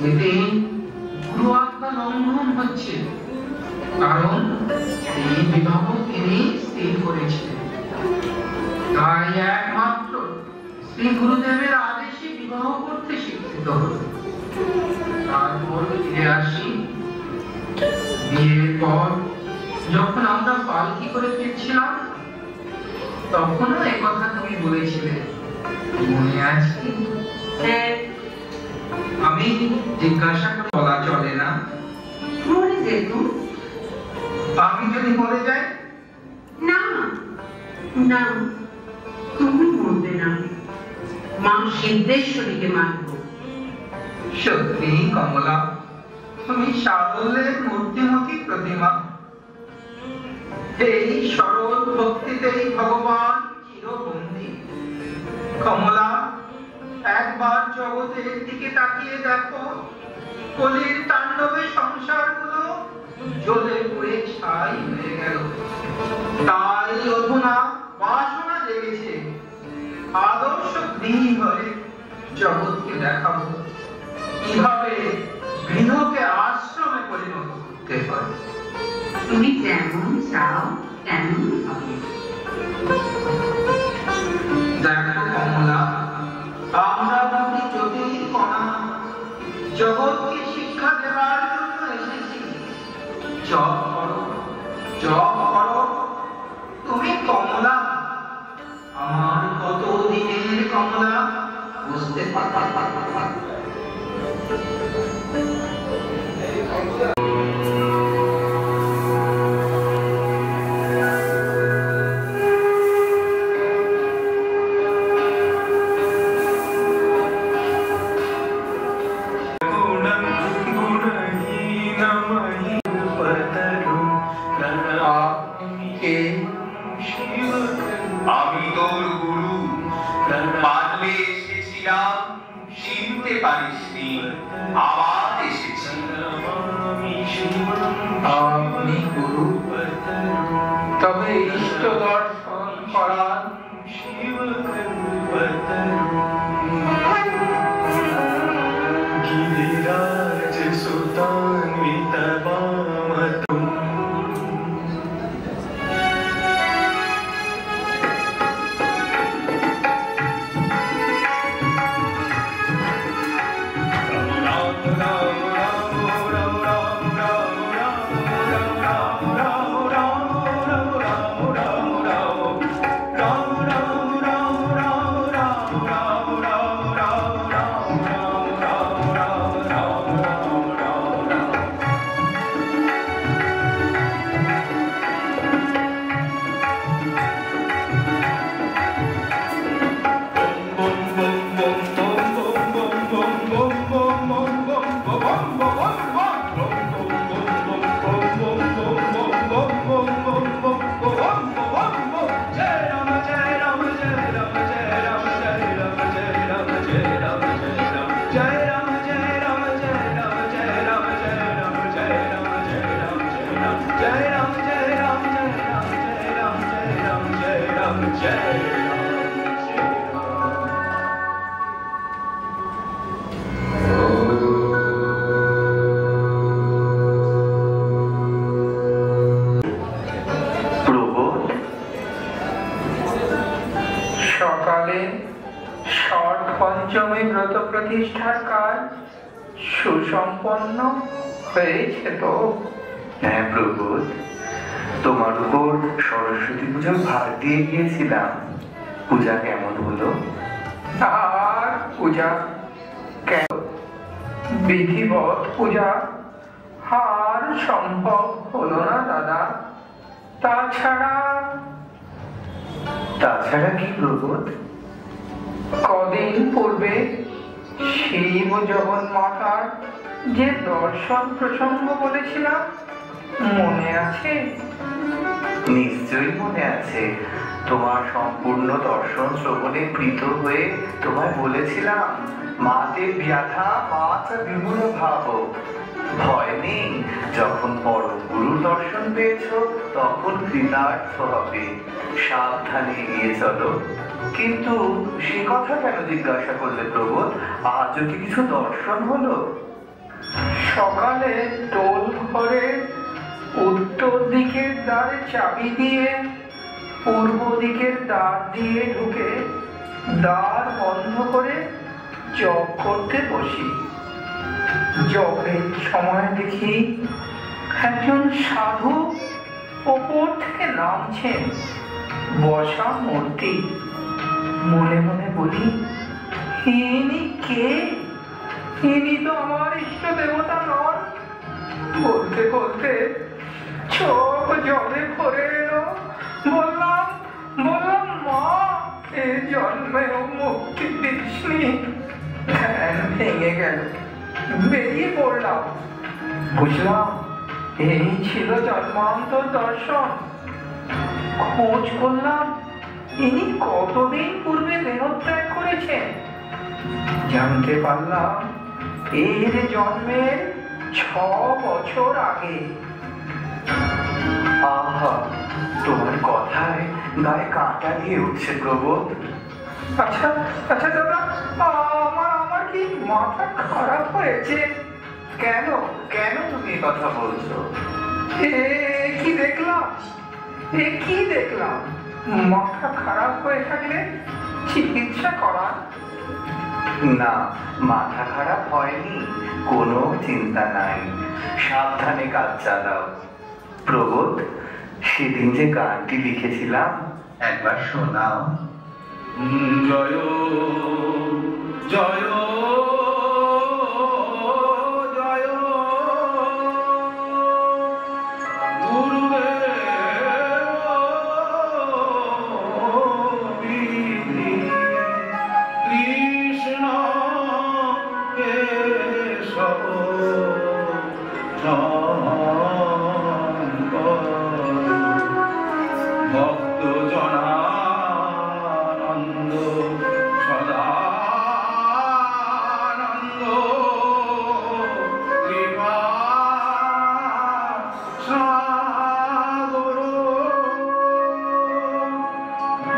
এতে গুরু আজ্ঞা লঙ্ঘন হচ্ছে, কারণ এই বিবাহ তিনি স্থির করেছিলেন। তাই একমাত্র শ্রী গুরুদেবের আদেশে বিবাহ করতে স্বীকৃত হল। তারপর ফিরে আসি। বিয়ের পর যখন আমরা পালকি করে ফিরছিলাম, তখনও একথা তুমি বলেছিলে, মনে আছে? আমি জিজ্ঞাসা করে বলা চলে না? মরে যেত। আমি যদি মরে যাই? না না, তুমি মরবে না, মা সিদ্ধেশ্বরীকে মারব। সত্যি কমলা, তুমি সারল্যের মূর্তিমতী প্রতিমা। এই সরল ভক্তিতেই ভগবান চিরবন্দী। কমলা, একবার জগতের দিকে তাকিয়ে দেখো, কলির তাণ্ডবে সংসারগুলো জ্বলে পুড়ে ছাই হয়ে গেল। তাই অধুনা বাসনা জেগেছে, আদর্শ গৃহী হয়ে জগৎকে দেখাবো কিভাবে গৃহকে আশ্রমে পরিণত করতে হয়। তুমি যেমন চাও তেমন হবে। দেখো কমলা, আমরা দুটি জ্যোতির কণা, জগৎকে শিক্ষা দেওয়ার জন্য এসেছি। জপ করো, জপ করো, তুমি কমলা, আমার কত দিনের কমলা, বুঝতে পারবা। আমি তোর গুরু, পারলে এসেছিলাম, চিনতে পারিসনি, আবার এসেছি। আপনি গুরু, তবে ইষ্ট দর্শন করার गिरिराज सुतान्वितवामतुम् সকালে ষট পঞ্চমী ব্রত প্রতিষ্ঠার কাজ সুসম্পন্ন হয়েছে তো? হ্যাঁ প্রবোধ, তোমার উপর সরস্বতী পুজোর ভার দিয়ে গিয়েছিলাম। পূজা কেমন হলো? আর পূজা কেন? বিধিবৎ পূজা আর সম্ভব হলো না দাদা। তাছাড়া কি প্রবোধ? কদিন পূর্বে শিব জগন্মাতার যে দর্শন প্রসঙ্গ বলেছিলাম, মনে আছে? নিশ্চয়ই মনে আছে। তোমার সম্পূর্ণ দর্শন শ্রবণে প্রীত হয়ে তোমায় বলেছিলাম, মাতে ব্যাধা মাত বিমূঢ় ভাব, ভয় নেই, যখন পরম গুরুর দর্শন পেয়েছ তখন কৃতার্থ হবে, সাবধানে এগিয়ে চলো। কিন্তু সে কথা কেন জিজ্ঞাসা করলে প্রবোধ? আজও কি কিছু দর্শন হলো? সকালে টোল ঘরে উত্তর দিকের দ্বারে চাবি দিয়ে পূর্ব দিকের দ্বার দিয়ে ঢুকে দ্বার বন্ধ করে জপ করতে বসি। জপের সময় দেখি একজন সাধু ওপর থেকে নামছেন, বসা মূর্তি। মনে মনে বলি, ইনি কে? ইনি তো আমার ইষ্ট দেবতা নন। বলতে বলতে চোখ জলে ভরে এলো। বললাম মা, এ জন্মেও মুক্তি দিসনি। ধ্যান ভেঙে গেল, বেরিয়ে পড়লাম। বুঝলাম এই ছিল জন্মান্তর দর্শন। খোঁজ করলাম ইনি কতদিন পূর্বে দেহত্যাগ করেছেন। জানতে পারলাম এর জন্মের 6 বছর আগে। আহা, তোমার কথায় গায়ে কাঁটা দিয়ে উঠছে প্রবোধ। আচ্ছা দাদা, আমার কি মাথা খারাপ হয়েছে? কেন তুমি কথা বলছো? কি দেখলাম? মাথা খারাপ হয়ে থাকলে চিকিৎসা করা। না, মাথা খারাপ হয়নি, কোনো চিন্তা নাই, সাবধানে কাজ চালাও। প্রবোধ, সেদিন যে গানটি লিখেছিলাম একবার শোনাও। জয় জয় জয় গুরুদেব কৃষ্ণ কেশব ভক্ত জনানন্দ সদানন্দ কৃপা সাগর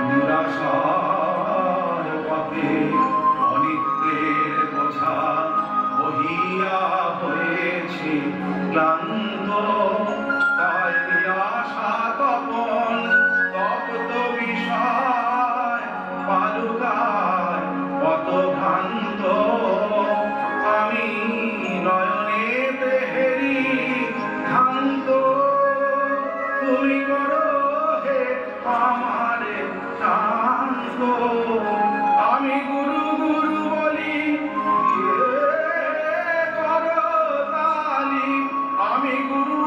নিরাশার পথে অনিত্যের বোঝা বহিয়া হয়েছে ক্লান্ত, তাই আশা তপন তপ্ত বিষয় বালুকায় কত ভ্রান্ত। আমি নয়নে দেহেরি ভ্রান্ত, তুমি করো হে আমারে শান্ত। আমি গুরু গুরু বলি করো তালি, আমি গুরু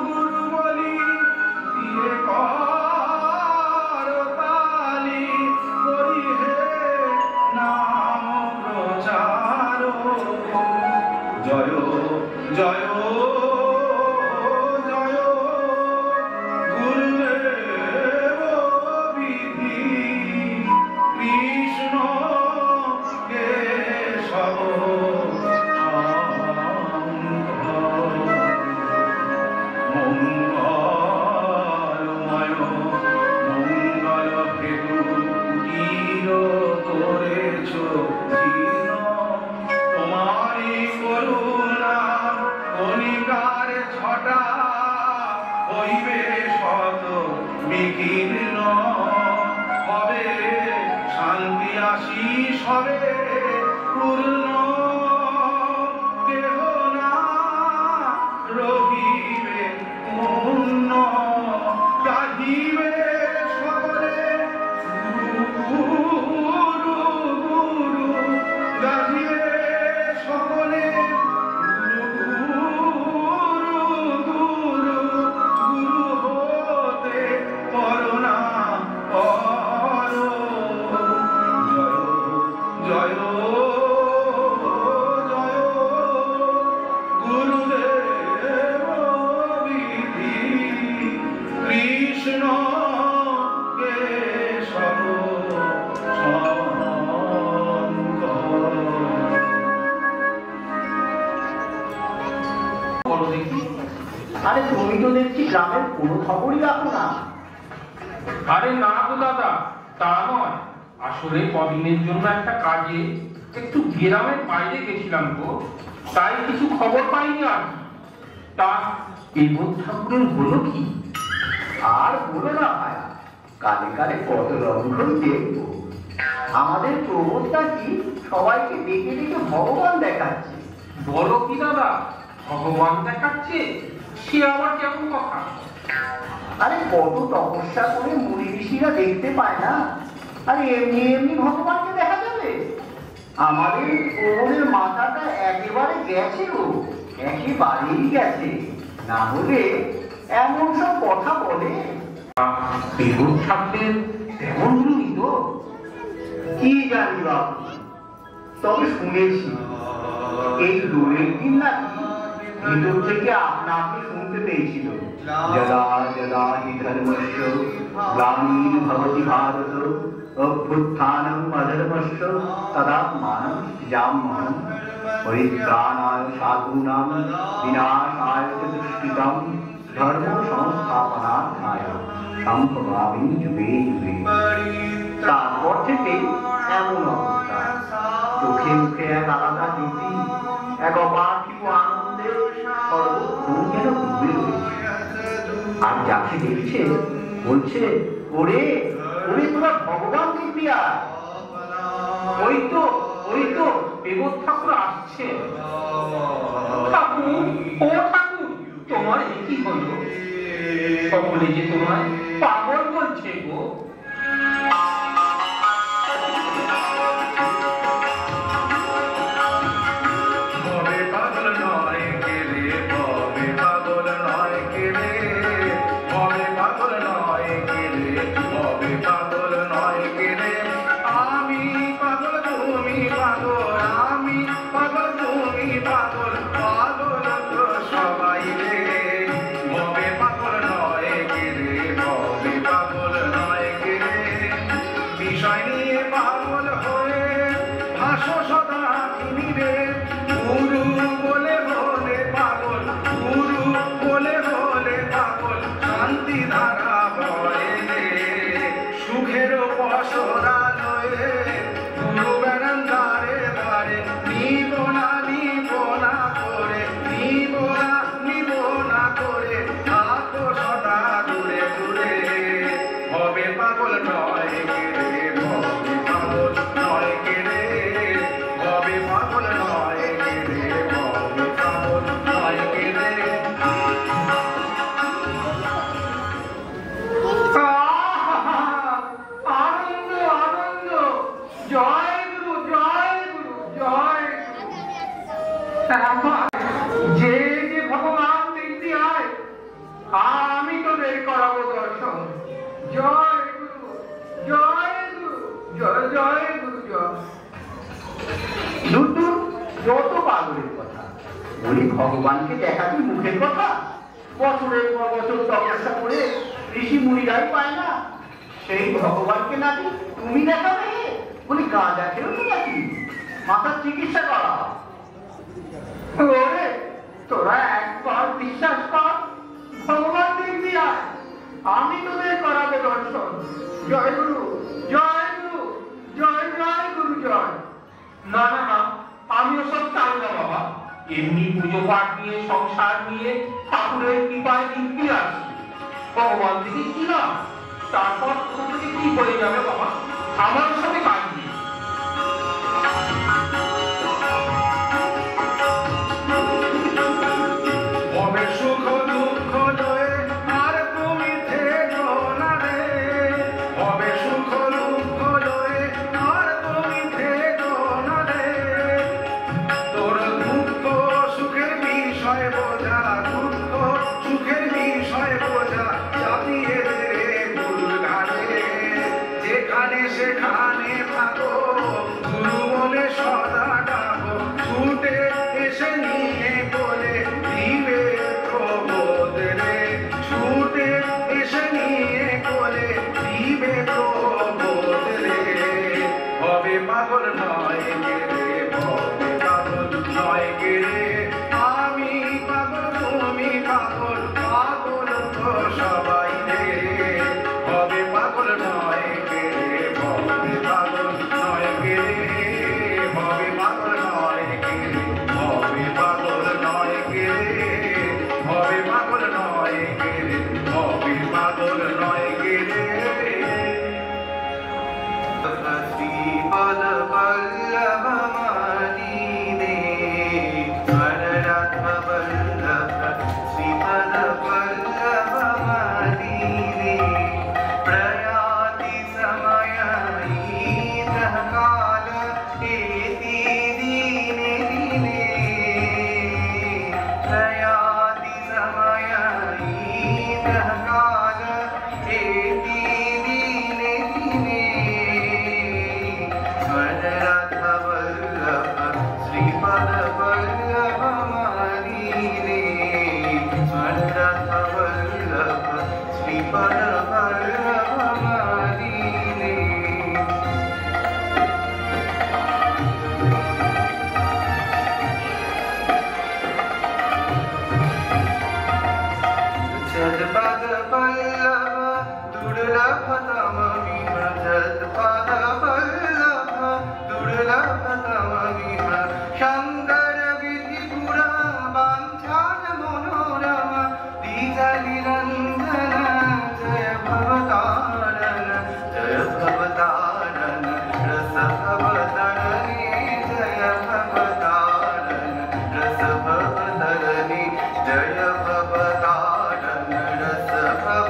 গুরু বলি দিয়ে করো তালি, করি হে নাম প্রচার। জয় জয় জয় গুরুদেব বিধি কৃষ্ণ কেশব মঙ্গলময় মঙ্গল হেতু কুটির করেছ জীর্ণ, তোমারই করুণা কণিকার ছটা হইবে শত বিকীর্ণ। হবে শান্তি আশিস হবে পূর্ণ, কেহ না রহিবে মূর্ণ। চাহিবে সকলে গুরু গুরু, গাহিবে সকলে গুরু গুরু গুরু হতে করুণা কর। জয় জয় জয় গুরুদেব বিধি কৃষ্ণ কেশব বলো দেখি। আরে তুমি তো দেখছি গ্রামের কোনো খবরই রাখো না। আরে না গো দাদা, তা নয়, আসলে কদিনের জন্য একটা কাজে একটু গ্রামের বাইরে গেছিলাম তো, তাই কিছু খবর পাইনি আর কি। তা বিভূত ঠাকুরের হলো কি? আর বলো না ভাই, কালে কালে কত লঙ্ঘন দেখবো। আমাদের প্রবোধটা কি সবাইকে ডেকে ডেকে ভগবান দেখাচ্ছে। বলো কি দাদা, ভগবান দেখাচ্ছে? সে আবার কেমন কথা? আরে কত তপস্যা করে মুনি ঋষিরা দেখতে পায় না, আরে এমনি এমনি ভগবানকে দেখা যাবে? আমাদের প্রবোধের মাথাটা একেবারে গেছে গো, একেবারেই গেছে। না হলে এমন সব কথা বলে। বিভূত ঠাকুরের তেমন গুরুই তো? কি জানি বাবু, তবে শুনেছি এই দোলের দিন নাকি ভিতর থেকে আপনা আপনি শুনতে পেয়েছিল, যদা যদা হি ধর্মস্য গ্লানির্ভবতি ভারত অভ্যুত্থানম অধর্মস্য তদা মানং সৃজাম্যহম পরিত্রাণায় সাধূনাং বিনাশায় চ দুষ্কৃতম ধর্ম সংস্থাপনার্থায় সম্ভবামি যুগে যুগে। তারপর থেকে এমন অবস্থা, চোখে মুখে এক আলাদা জ্যোতি, এক অপার্থিব আনন্দে সর্বক্ষণ যেন ডুবে রয়েছে। আর যাকে দেখছে বলছে, ওরে ওরে তোরা ভগবান দেখবি। আর ওই তো বিভূত ঠাকুর আসছে। ঠাকুর, ও ঠাকুর, তোমার কি হলো? সকলে যে তোমায় পাগল বলছে গো। যত পাগলের কথা বলি, ভগবানকে দেখা কি মুখের কথা? বছরের পর বছর তপস্যা করে ঋষি মুনিরাই পায় না, সেই ভগবানকে নাকি তুমি দেখাবে? বলি গাঁজা খেয়েও তো নাকি মাথার চিকিৎসা করা? ওরে তোরা একবার বিশ্বাস কর, ভগবান দেখবি আয়, আমি তোদের করাবো দর্শন। জয় গুরু, জয় গুরু, জয় জয় গুরু জয়। না না না, আমি ওসব চাই না বাবা। এমনি পুজো পাঠ নিয়ে, সংসার নিয়ে ঠাকুরের কৃপায় দিব্যি আসছি। ভগবান থেকে কি না, তারপর থেকে কি করে যাবে বাবা? আমার সাথে কাজ নেই। সুখ দুঃখ লয়ে আর তুমি থেকো না রে, হবে সুখ দুঃখ লয়ে আর তুমি থেকো না রে। তোর দুঃখ সুখের বিষয় বোঝা, দুঃখ সুখের বিষয় বোঝা চাপিয়ে দে ভুল ঘাটে। যেখানে সেখানে থাকো, গুরু বলে সদা ডাকো, ছুটে এসে নিয়ে বলে দিবে প্রবোধ রে, ছুটে এসে নিয়ে বলে দিবে প্রবোধ রে। হবে পাগল নয় কে রে, হবে পাগল নয় কে রে, আমি পাগল তুমি পাগল, পাগল তো সবাই রে। হবে পাগল নয় কে রে, হবে পাগল নয় কে রে, হবে পাগল নয় কে রে, হবে পাগল নয় কে রে, হবে পাগল নয় কে রে, হবে পাগল নয় কে রে। শ্রীপদ বল্লভ মালিনে হররাত্ম বল্লভ, শ্রীপদ বল্লভ মালিনে প্রয়াতি সময় ইতঃ কাল এতি দিনে দিনে। প্রয়াতি সময় ইতঃ কাল এতি দিনে দিনে। স্মররাথ বল্লভ শ্রীপদ বল্লভ মালিনে, স্মররাথ বল্লভ শ্রীপদ বল্লভ মালিনে। जदपद बल्लभ दुर्लभतम विह, जदपद बल्लभ दुर्लभतम विह। शंकर विधि पुरा वाञ्छान मनोरम, दीन निरंजन जय भवतारण, जय भवतारण रस भवतरणे, जय भवतारण रस भवतरणे, जय भवतारण रस भव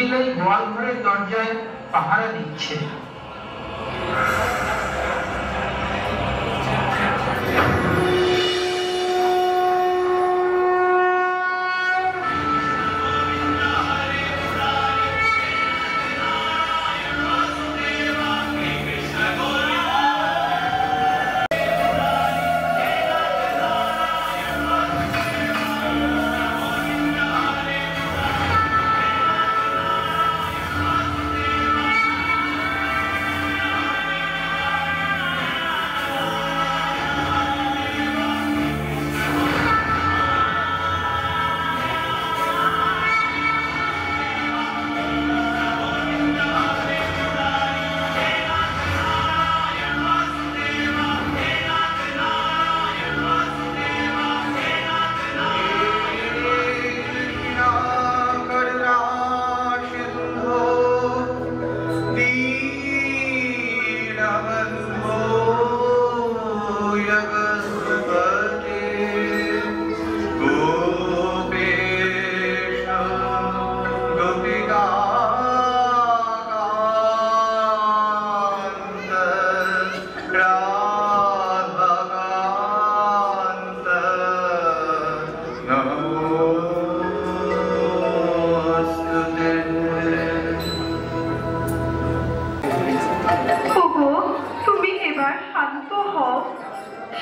নিলেই গোয়াল ঘরের দরজায় পাহারা দিচ্ছে।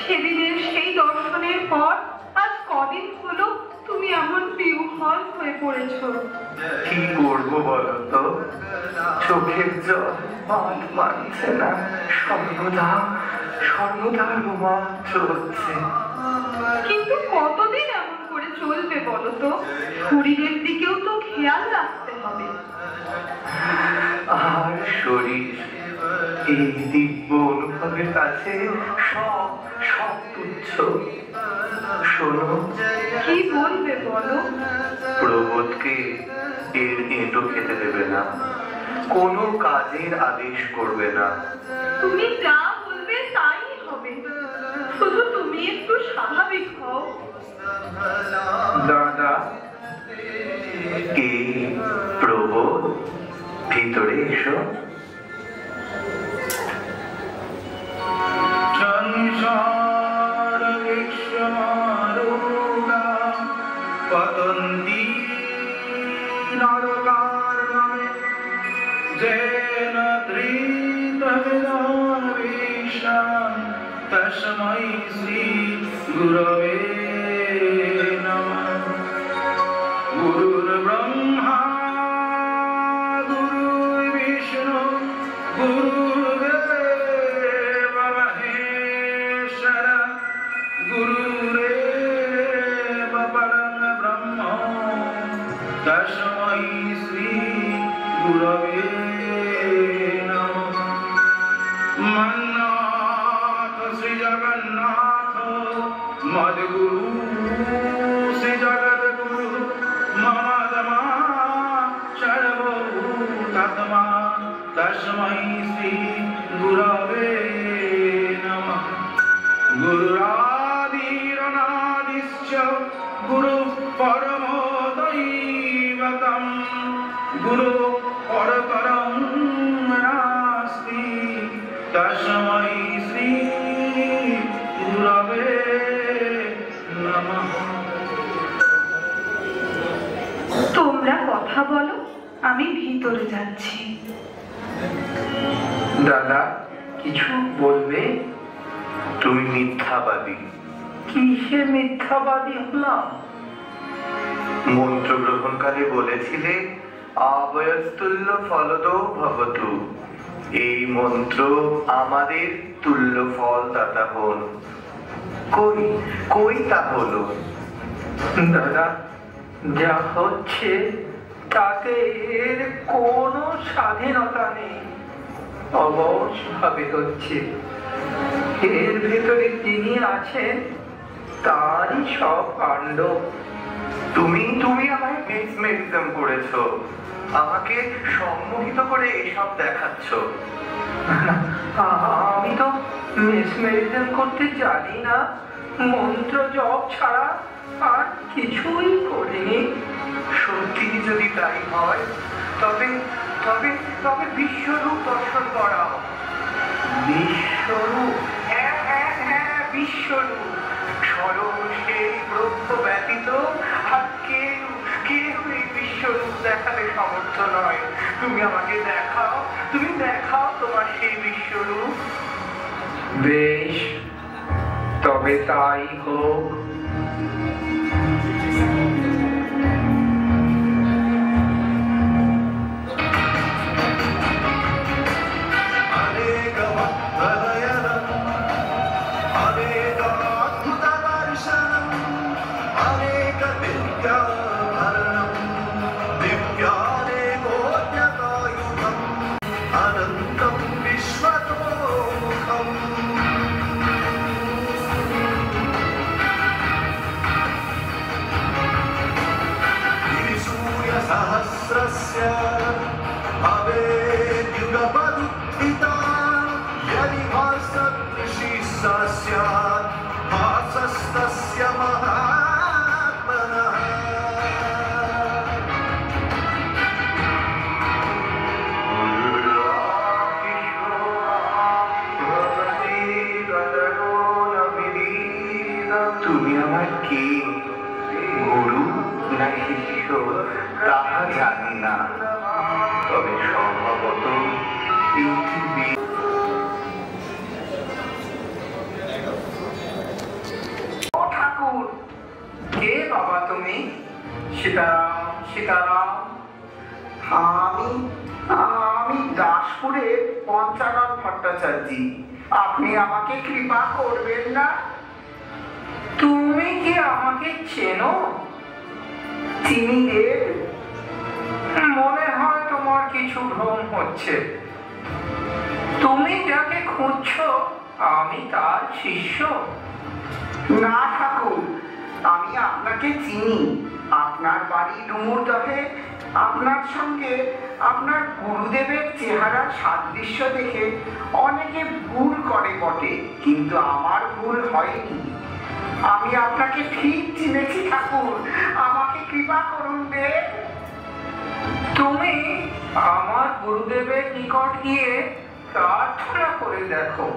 সেদিনের সেই দর্শনের পর আজ কদিন হলো তুমি এমন বিহ্বল হয়ে পড়েছো। কি করবো বলো তো, চোখের জল বাঁধ মানছে না, সর্বদা সর্বদা রোমাঞ্চ হচ্ছে। কিন্তু কতদিন এমন করে চলবে বলো তো? শরীরের দিকেও তো খেয়াল রাখতে হবে। আর শরীর এই দিব্য অনুভবের কাছে সব সব তুচ্ছ। শোনো, কি বলবে বলো? প্রবোধকে এর এঁটো খেতে দেবে না, কোনো কাজের আদেশ করবে না। তুমি যা বলবে তাই হবে, শুধু তুমি একটু স্বাভাবিক হও। দাদা, এই প্রবোধ, ভিতরে এসো। সংসার বিশ্বমারোগা পতন্তি নরকার্ণমে যেন ধৃতবিদাবিষাং তস্मै শ্রী গুরবে নমঃ। গুরুর্ব্রহ্মা গুরুর্বিষ্ণু গুরুর্দেব মহেশ্বর গুরুরেব পরম ব্রহ্ম তস্मै শ্রী গুরবে নমঃ। মন্নাথ শ্রী জগন্নাথ মদ্গুরু শ্রী জগদ্গুরু মমদমা সর্বভূতাত্মা তস্मै শ্রী গুরবে নমঃ। গুরুরাদিরনাদিশ্চ গুরু পরমো দৈবতম গুরু পরতরং নাস্তি তস্मै শ্রী গুরবে নমঃ। তোমরা কথা বলো, আমি ভিতরে যাচ্ছি। দাদা, কিছু বলবে? তুমি মিথ্যাবাদী। কিসে মিথ্যাবাদী হলাম? মন্ত্র গ্রহণকালে বলেছিলে আবয়স্তুল্য ফলদো ভবতু। এই মন্ত্র আমাদের তুল্য ফল দাতা হন। কই কই তা হলো? দাদা, যা হচ্ছে তাতে এর কোনো স্বাধীনতা নেই, অবশ ভাবে হচ্ছে। এর ভেতরে তিনি আছেন, তারই সব কাণ্ড। তুমি আমায় মেসমেরিজম করেছো, আমাকে সম্মোহিত করে এসব দেখাচ্ছ। আমি তো মেসমেরিজম করতে জানি না, মন্ত্র জপ ছাড়া আর কিছুই করিনি। সত্যি যদি তাই হয় তবে তবে তবে বিশ্বরূপ দর্শন করাও। বিশ্বরূপ? হ্যাঁ হ্যাঁ হ্যাঁ, বিশ্বরূপ। স্বরূপ সেই ব্রহ্ম ব্যতীত আর কেউ কেউ এই বিশ্বরূপ দেখাতে সমর্থ নয়। তুমি আমাকে দেখাও, তুমি দেখাও তোমার সেই বিশ্বরূপ। বেশ, তবে তাই হোক। তুমি আমার কে, গুরু না শিষ্য তাহা জানি না, তবে সম্ভবত ঠাকুর। কে বাবা তুমি? সীতারাম সীতারাম। আমি আমি দাসপুরের পঞ্চানন ভট্টাচার্য। আপনি আমাকে কৃপা করবেন না? তুমি কি আমাকে চেনো? চিনি রে। মনে হয় তোমার কিছু ভ্রম হচ্ছে। তুমি যাকে খুঁজছো আমি তার শিষ্য। না ঠাকুর, আমি আপনাকে চিনি। আপনার বাড়ি ডুমুরদহে। আপনার সঙ্গে আপনার গুরুদেবের চেহারার সাদৃশ্য দেখে অনেকে ভুল করে বটে, কিন্তু আমার ভুল হয়নি। আমি আপনাকে ঠিক চিনেছি ঠাকুর, আমাকে কৃপা করুন রে। তুমি আমার গুরুদেবের নিকট গিয়ে প্রার্থনা করে দেখো,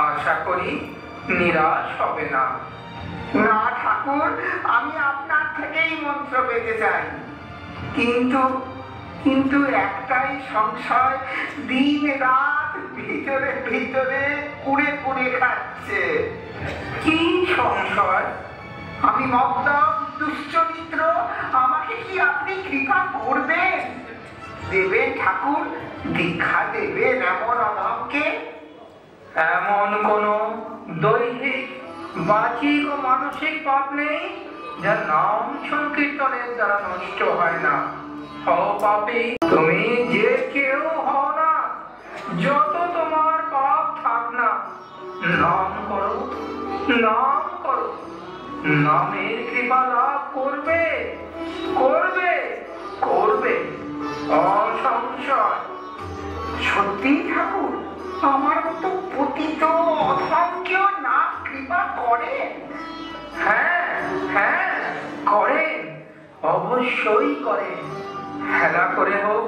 আশা করি নিরাশ হবে না। না ঠাকুর, আমি আপনার থেকেই মন্ত্র পেতে চাই, কিন্তু কিন্তু একটাই সংশয় দিন রাত ভিতরে ভিতরে কুড়ে কুড়ে খাচ্ছে। কি সংশয়? আমি মদ্যপ দুশ্চরিত্র, আমাকে কি আপনি কৃপা করবেন? দেবেন ঠাকুর, দীক্ষা দেবেন এমন অভাবকে? এমন কোন দৈহিক বাচিক ও মানসিক পাপ নেই যা নাম সংকীর্তনের দ্বারা নষ্ট হয় না। হও পাপী, তুমি যে কেউ হও না, যত তোমার পাপ থাক না, নাম করো, নাম করো। নামের কৃপা লাভ করবে, করবে, করবে অসংশয়। সত্যি ঠাকুর, আমার মতো পতিত অধম কেউ নাম কৃপা করে? হ্যাঁ হ্যাঁ করেন, অবশ্যই করেন। হেলা করে হোক,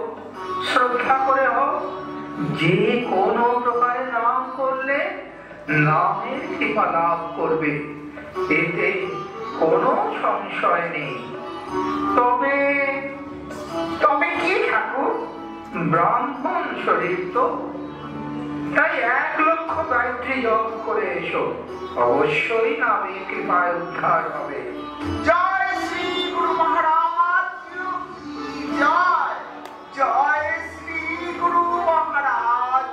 শ্রদ্ধা করে হোক, যে কোনো প্রকারে নাম করলে নামের কৃপা লাভ করবে, এতে কোনো সংশয় নেই। তবে তবে কি ঠাকুর, ব্রাহ্মণ শরীর তো, তাই 1,00,000 গায়ত্রী জপ করে এসো, অবশ্যই নামে কৃপায় উদ্ধার হবে। জয় শ্রী গুরু মহারাজ, জয় জয় শ্রী গুরু মহারাজ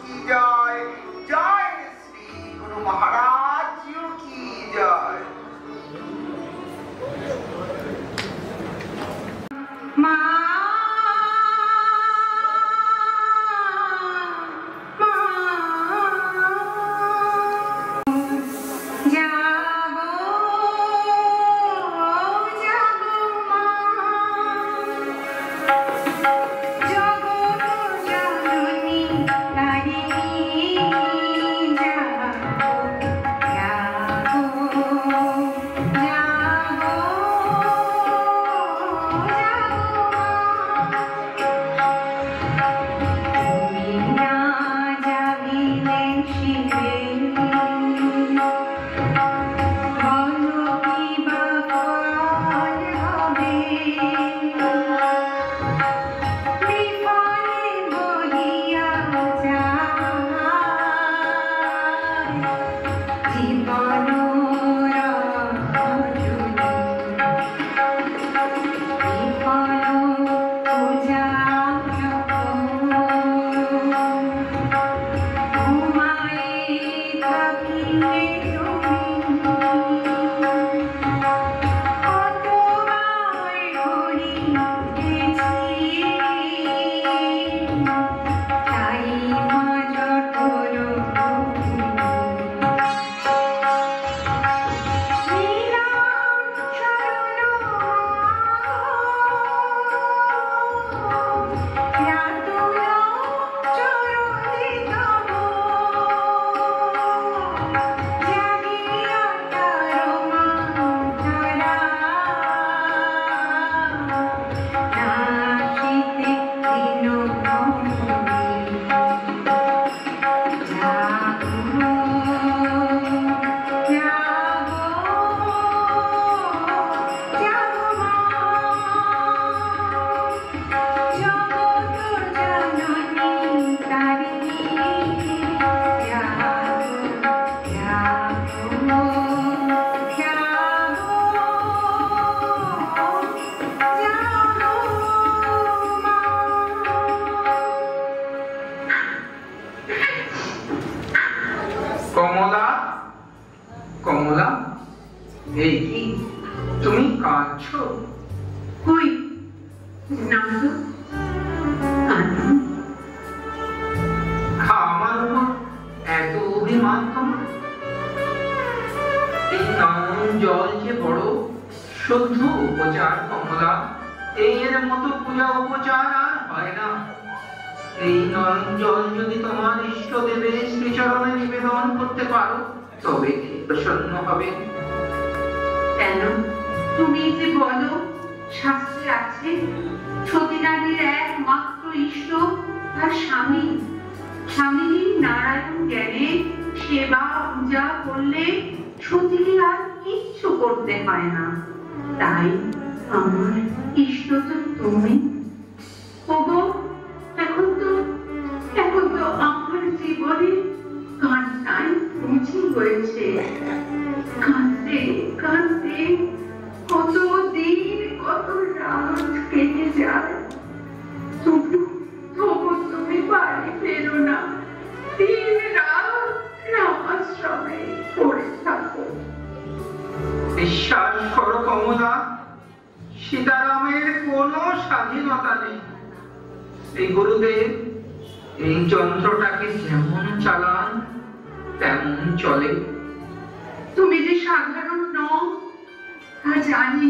কি জয়, জয় শ্রী গুরু মহারাজ কি জয়। মা শুদ্ধ উপচার কমলা, এর মতো পূজা উপচার আর হয় না। এই নয়ন জল যদি তোমার ইষ্ট দেবের শ্রীচরণে নিবেদন করতে পারো তবে প্রসন্ন হবে। কেন তুমি যে বলো শাস্ত্রে আছে সতী নারীর একমাত্র ইষ্ট তার স্বামী, স্বামীর নারায়ণ জ্ঞানে সেবা পূজা করলে সতীকে আর কিচ্ছু করতে হয় না। তাই আমার ইষ্ট তো তুমি। ওগো এখন তো আমার জীবনে কান্নায় রুচি হয়েছে। কাঁদতে কাঁদতে কত দিন কত রাত কেটে যায়, তবু তুমি বাড়ি ফেরো না, দিন রাত রামাশ্রমে পড়ে থাকো। বিশ্বাস করো কমলা, সীতারামের কোনো স্বাধীনতা নেই। এই গুরুদেব এই যন্ত্রটাকে যেমন চালান তেমন চলে। তুমি যে সাধারণ নও তা জানি।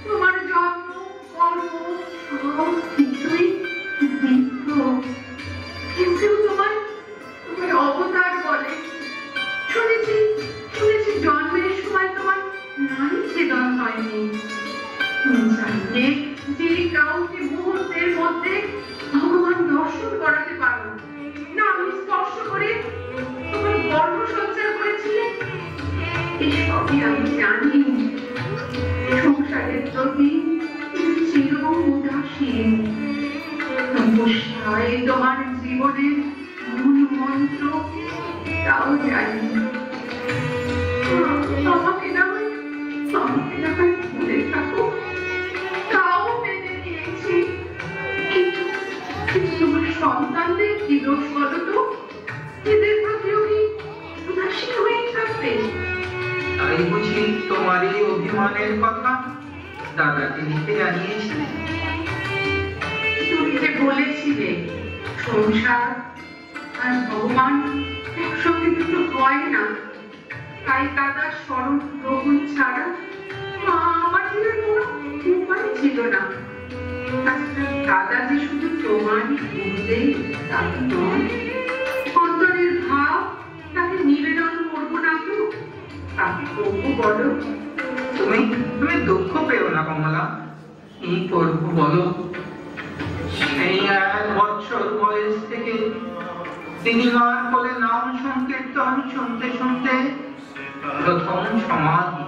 তোমার জন্ম কর্ম সব কিছুই দিব্য, কিন্তু তোমার অবতার বলে। শুনেছি জন্মের সময় তোমার নারী ছেদন হয়নি। তুমি চাইলে যে কাউকে মুহূর্তের মধ্যে ভগবান দর্শন করাতে পারো না। আমি স্পর্শ করে তোমার গর্ভ সঞ্চার করেছিলে। এসবই আমি জানি। সংসারের প্রতি চির উদাসীন। তপস্যায় তোমার জীবনের মূল মন্ত্র তাও জানি। আমাকে না হয় ভুলে থাকো, তাও মেনে নিয়েছি। কিন্তু তোমার সন্তানদের কি দোষ বলো তো? এদের প্রতিও কি উদাসীন হয়ে থাকবে? তাই বুঝি তোমার এই অভিমানের কথা দাদাকে লিখে জানিয়েছিলে? তুমি যে বলেছিলে সংসার আর ভগবান একসঙ্গে দুটো হয় না, তাই দাদার স্মরণ গ্রহণ ছাড়া আমার জীবনে কোনো উপায় ছিল না। দাদা যে শুধু তোমারই গুরুদেব তা নয়, অন্তরের ভাব তাকে নিবেদন করবো না তো তাকে করবো বলো? তুমি দুঃখ পেও না কমলা, কি করবো বলো? সেই 1 বছর বয়স থেকে দিদিমার কোলে নাম সংকীর্তন শুনতে শুনতে প্রথম সমাধি।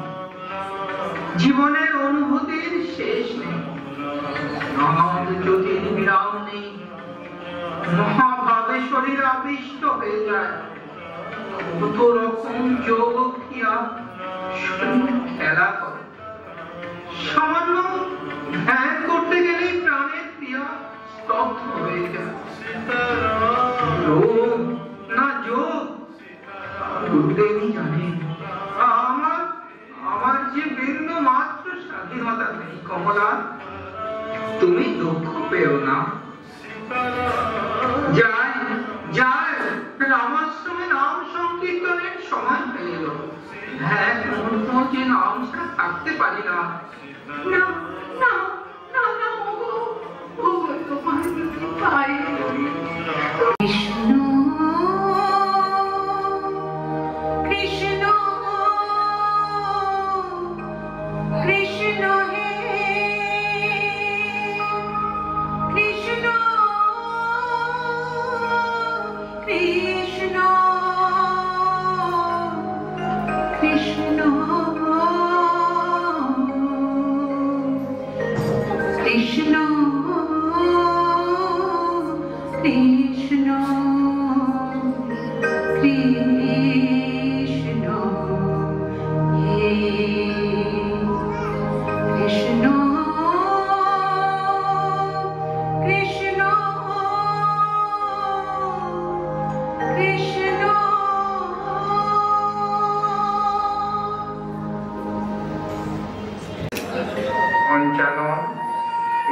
জীবনের অনুভূতির শেষ নেই, নাদ জ্যোতির বিরাম নেই। মহাভাবে শরীর আবিষ্ট হয়ে যায়, কত রকম যোগ ক্রিয়া শরীর খেলা করে। সামান্য ধ্যান করতে গেলেই প্রাণের ক্রিয়া স্তব্ধ হয়ে যায়। রোগ না যোগ গুরুদেবই জানেন। আমার যে বিন্দু মাত্র স্বাধীনতা নেই কমলা, তুমি দুঃখ পেও না। যায় রামাশ্রমে নাম সংকীর্তনের সময় হয়ে এলো। এক মুহূর্ত যে নাম ছাড়া থাকতে পারি না।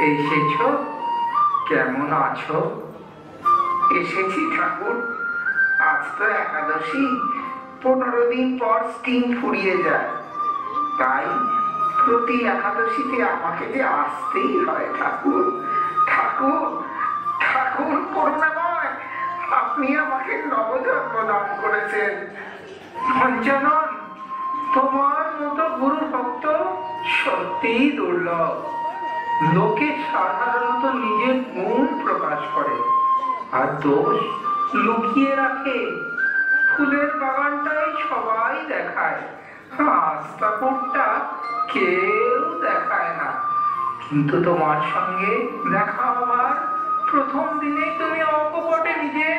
এসেছো? কেমন আছো? এসেছি ঠাকুর, আজ তো একাদশী, 15 দিন পর স্টিম ফুরিয়ে যায়, তাই প্রতি একাদশীতে আমাকে যে আসতেই হয় ঠাকুর। ঠাকুর ঠাকুর করুণাময়, আপনি আমাকে নবজন্ম দান করেছেন। পঞ্চানন, তোমার মতো গুরু ভক্ত সত্যিই দুর্লভ। লোকে সাধারণত নিজের গুণ প্রকাশ করে আর দোষ লুকিয়ে রাখে। ফুলের বাগানটাই সবাই দেখায়, আস্তাপুরটা কেউ দেখায় না। কিন্তু তোমার সঙ্গে দেখা হবার প্রথম দিনেই তুমি অকপটে নিজে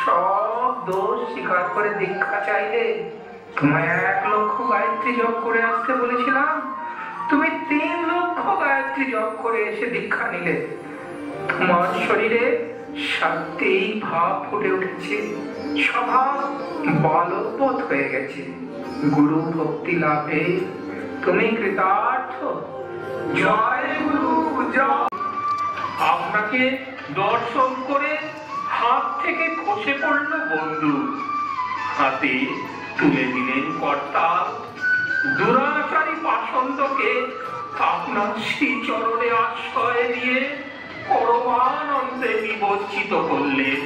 সব দোষ স্বীকার করে দীক্ষা চাইলে। তোমায় 1 লক্ষ গায়ত্রী জপ করে আসতে বলেছিলাম, তুমি 3 লক্ষ গায়ত্রী জপ করে এসে দীক্ষা নিলে। তোমার শরীরে সাত্ত্বিক ভাব ফুটে উঠেছে, স্বভাব বলবৎ হয়ে গেছে। গুরু ভক্তি লাভে তুমি কৃতার্থ। জয় গুরু জয়। আপনাকে দর্শন করে হাত থেকে খসে পড়ল বন্ধু, হাতে তুলে দিলেন কর্তাল। দুরাচারী পাষণ্ডকে আপনার শ্রীচরণে আশ্রয় দিয়ে পরমানন্দে নিমজ্জিত করলেন।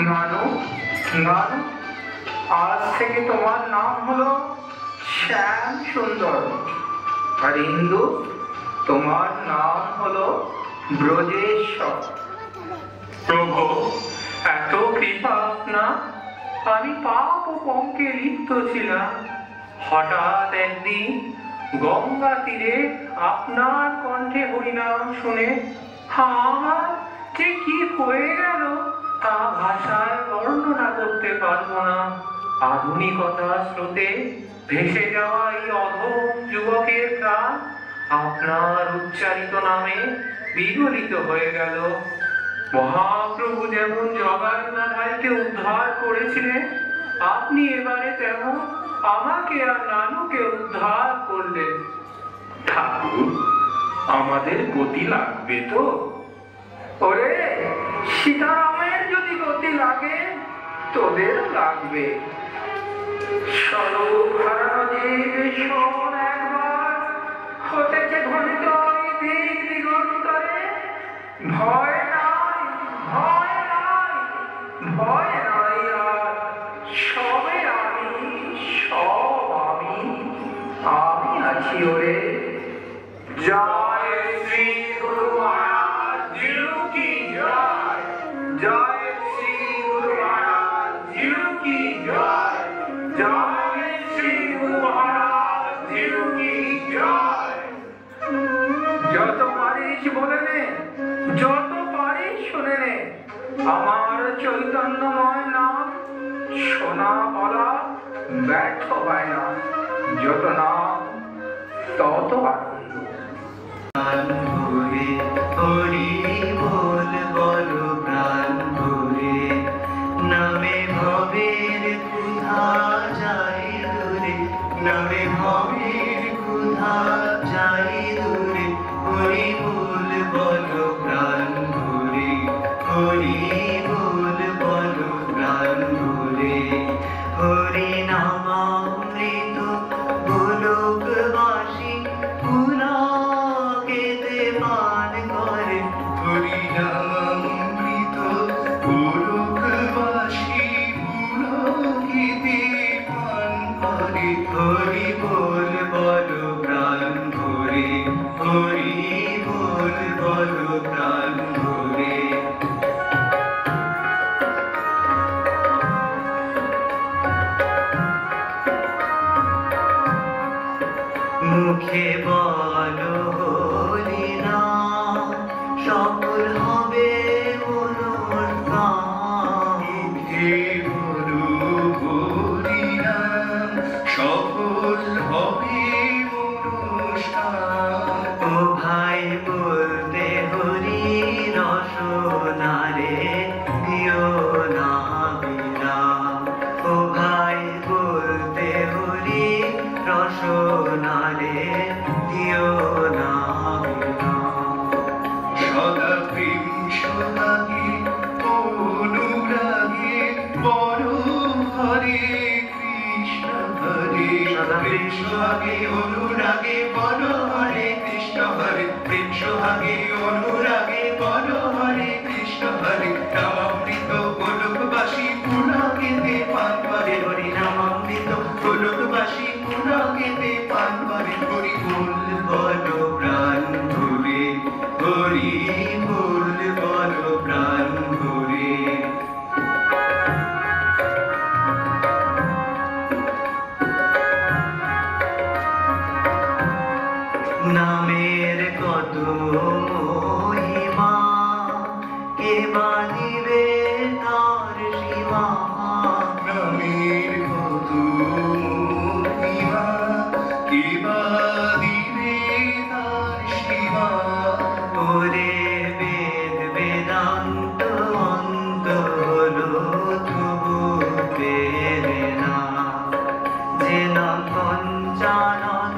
নানু নানু, আজ থেকে তোমার নাম হলো শ্যাম সুন্দর, আর ইন্দু তোমার নাম হলো ব্রজেশ্বর। প্রভু, এত কৃপা আপনার। আমি পাপ ও পঙ্কে লিপ্ত ছিলাম। হঠাৎ একদিন গঙ্গা তীরে আপনার কণ্ঠে হরিনাম শুনে আমার যে কি হয়ে গেল তা ভাষায় বর্ণনা করতে পারবো না। আধুনিকতার স্রোতে ভেসে যাওয়া এই অধম যুবকের প্রাণ আপনার উচ্চারিত নামে বিগলিত হয়ে গেল। মহাপ্রভু যেমন জগন্নাথকে উদ্ধার করেছিলেন, আপনি এবারে তেমন আমাকে আর নানুকে উদ্ধার করলেন। ঠাকুর, আমাদের গতি লাগবে তো? ওরে, সীতারামের যদি গতি লাগে তোদেরও লাগবে। স্বরূপ হারানো জীবেশ্বর একবার হতেছে ধ্বনিত দিক দিগন্তরে। ভয় নাই, ভয় নাই, ভয় নাই আর। সবে আমি, সব আমি, আমি আছি ওরে। জয় শ্রী গুরু মহারাজ জিউ কি জয়। জয় শ্রী গুরু মহারাজ জিউ কি জয়। জয় শ্রী গুরু মহারাজ জিউ কি জয়। যত পারিস বলে নে, যত পারিস শুনে নে, আমার চৈতন্যময় নাম শোনা বলা ব্যর্থ হয় না। যত নাম তত আনন্দ। হরি বল বলো প্রাণ ভরে, নামে ভবের ক্ষুধা যাই দূরে, নামে ভবের ক্ষুধা যাই দূরে। হরি বল বলো প্রাণ ভরে, হরি বল বলো প্রাণ ভরে। হরি নামামৃত গোলকবাসী পুলকেতে পান করে। হরি নামামৃত গোলকবাসী পুলকেতে পান করে। হরি বল বলো প্রাণ ভরে, হরি বল বলো প্রাণ ভরে। মুখে বলো হরি নাম, সফল হবে মনোরকাম। মুখে বলো হরি নাম, সফল হবে মনোরকাম। ও ভাই বলতে হরি রসনারে দিও না বিরাম। ও ভাই বলতে হরি রসনারে দিও না বিরাম। সদা প্রেম সদাগে অনুরাগে বড় হরে কৃষ্ণ হরে। সদা প্রেম সোহাগে অনুরাগে বলো হরে কৃষ্ণ হরে প্রেম সোহাগে অনুরাগে বলো হরে কৃষ্ণ হরে নামামৃত গোলকবাসী পুলকেতে পান করে হরি নামামৃত গোলকবাসী পুলকেতে পান করে হরি বল বলো প্রাণ ভরে হরি বল বলো প্রাণ ভরে নামের কত মহিমা কে বাঁধিবে তার সীমা নামের কত মহিমা কে বাঁধিবে তার সীমা ওরে বেদ বেদান্ত অন্ত হলো তবু পেলে না যে নাম পঞ্চানন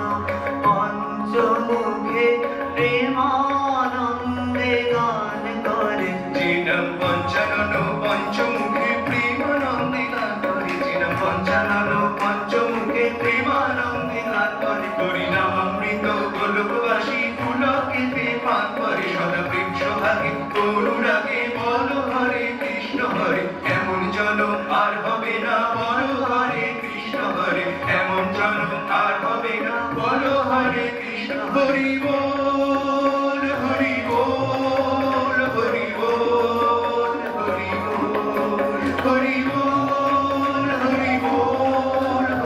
পঞ্চমুখে প্রেমানন্দে গান করে জিনম পঞ্চানন পঞ্চমুখে প্রেমানন্দে গান করে জিনম পঞ্চানন পঞ্চমুখে প্রেমানন্দে গান করে হরি নামামৃত গোলকবাসী পুলকেতে পান করে সদা প্রেম সোহাগে অনুরাগে বলো হরে কৃষ্ণ হরে এমন জনম আর হবে না বলো হরে কৃষ্ণ হরে এমন জনম আর হবে না বলো হরে কৃষ্ণ হরি বল হরি বল হরি বল হরি বল হরি বল হরি বল হরি বল হরি বল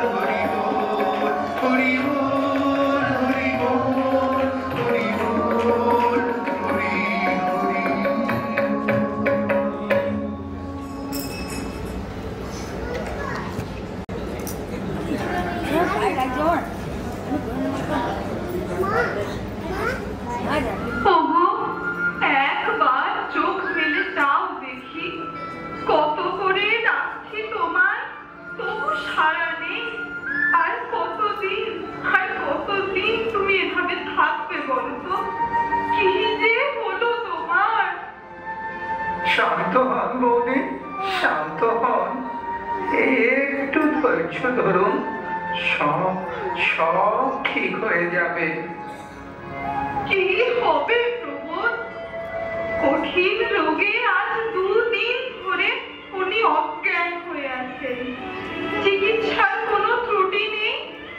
হরি বল হরি বল হরি বল হরি ওগো, একবার চোখ মেলে চাও দেখি, কত করে ডাকছি তোমায়, তবু সাড়া নেই। আর কতদিন তুমি এভাবে থাকবে বলো তো? কি যে হলো তোমার? শান্ত হন বৌদি, শান্ত হন, একটু ধৈর্য ধরুন, সব সব ঠিক হয়ে যাবে। কি হবে প্রবোধ? কঠিন রোগে আজ 2 দিন ধরে উনি অজ্ঞান হয়ে আছেন। চিকিৎসার কোনো ত্রুটি নেই,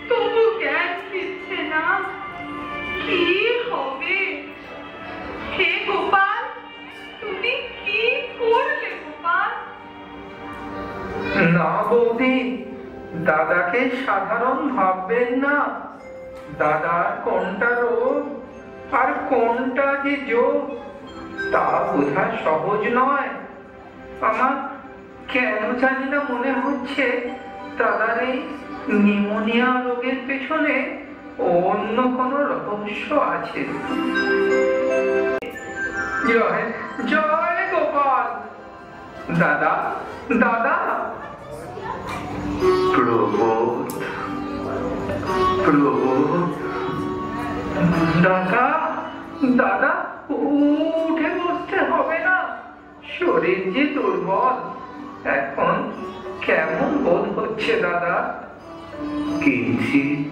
তবু জ্ঞান ফিরছে না। কি হবে? হে গোপাল, তুমি কি করলে গোপাল? না বৌদি, দাদাকে সাধারণ ভাববেন না। দাদার কোনটা রোগ আর কোনটা যে যোগ তা বোঝা সহজ নয়। আমার কেন জানি না মনে হচ্ছে দাদার এই নিউমোনিয়া রোগের পেছনে অন্য কোনো রহস্য আছে। জয় জয় গোপাল। দাদা দাদা। প্রবোধ প্রবোধ। দাদা দাদা, উঠে বসতে হবে না, শরীর যে দুর্বল। এখন কেমন বোধ হচ্ছে দাদা? কিঞ্চিত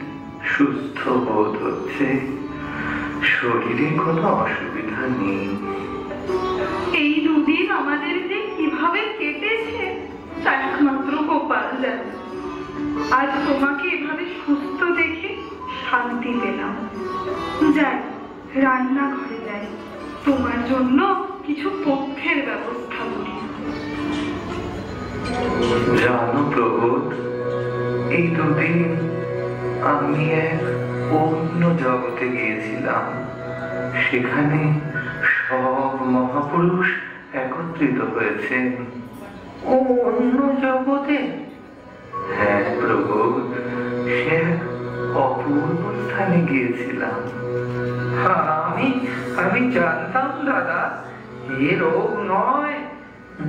সুস্থ বোধ হচ্ছে, শরীরে কোনো অসুবিধা নেই। এই 2 দিন আমাদের যে কিভাবে কেটেছে তা একমাত্র গোপাল জানে। আজ তোমাকে এভাবে সুস্থ দেখে শান্তি পেলাম। যাই, রান্নাঘরে যাই, তোমার জন্য কিছু পথ্যের ব্যবস্থা করি। জানো প্রবোধ, এই 2 দিন আমি এক অন্য জগতে গিয়েছিলাম। সেখানে সব মহাপুরুষ একত্রিত হয়েছেন। ও অন্য জগতে? হ্যাঁ প্রবোধ, সে এক অপূর্ব স্থানে গিয়েছিলাম। আমি জানতাম দাদা, এ রোগ নয়,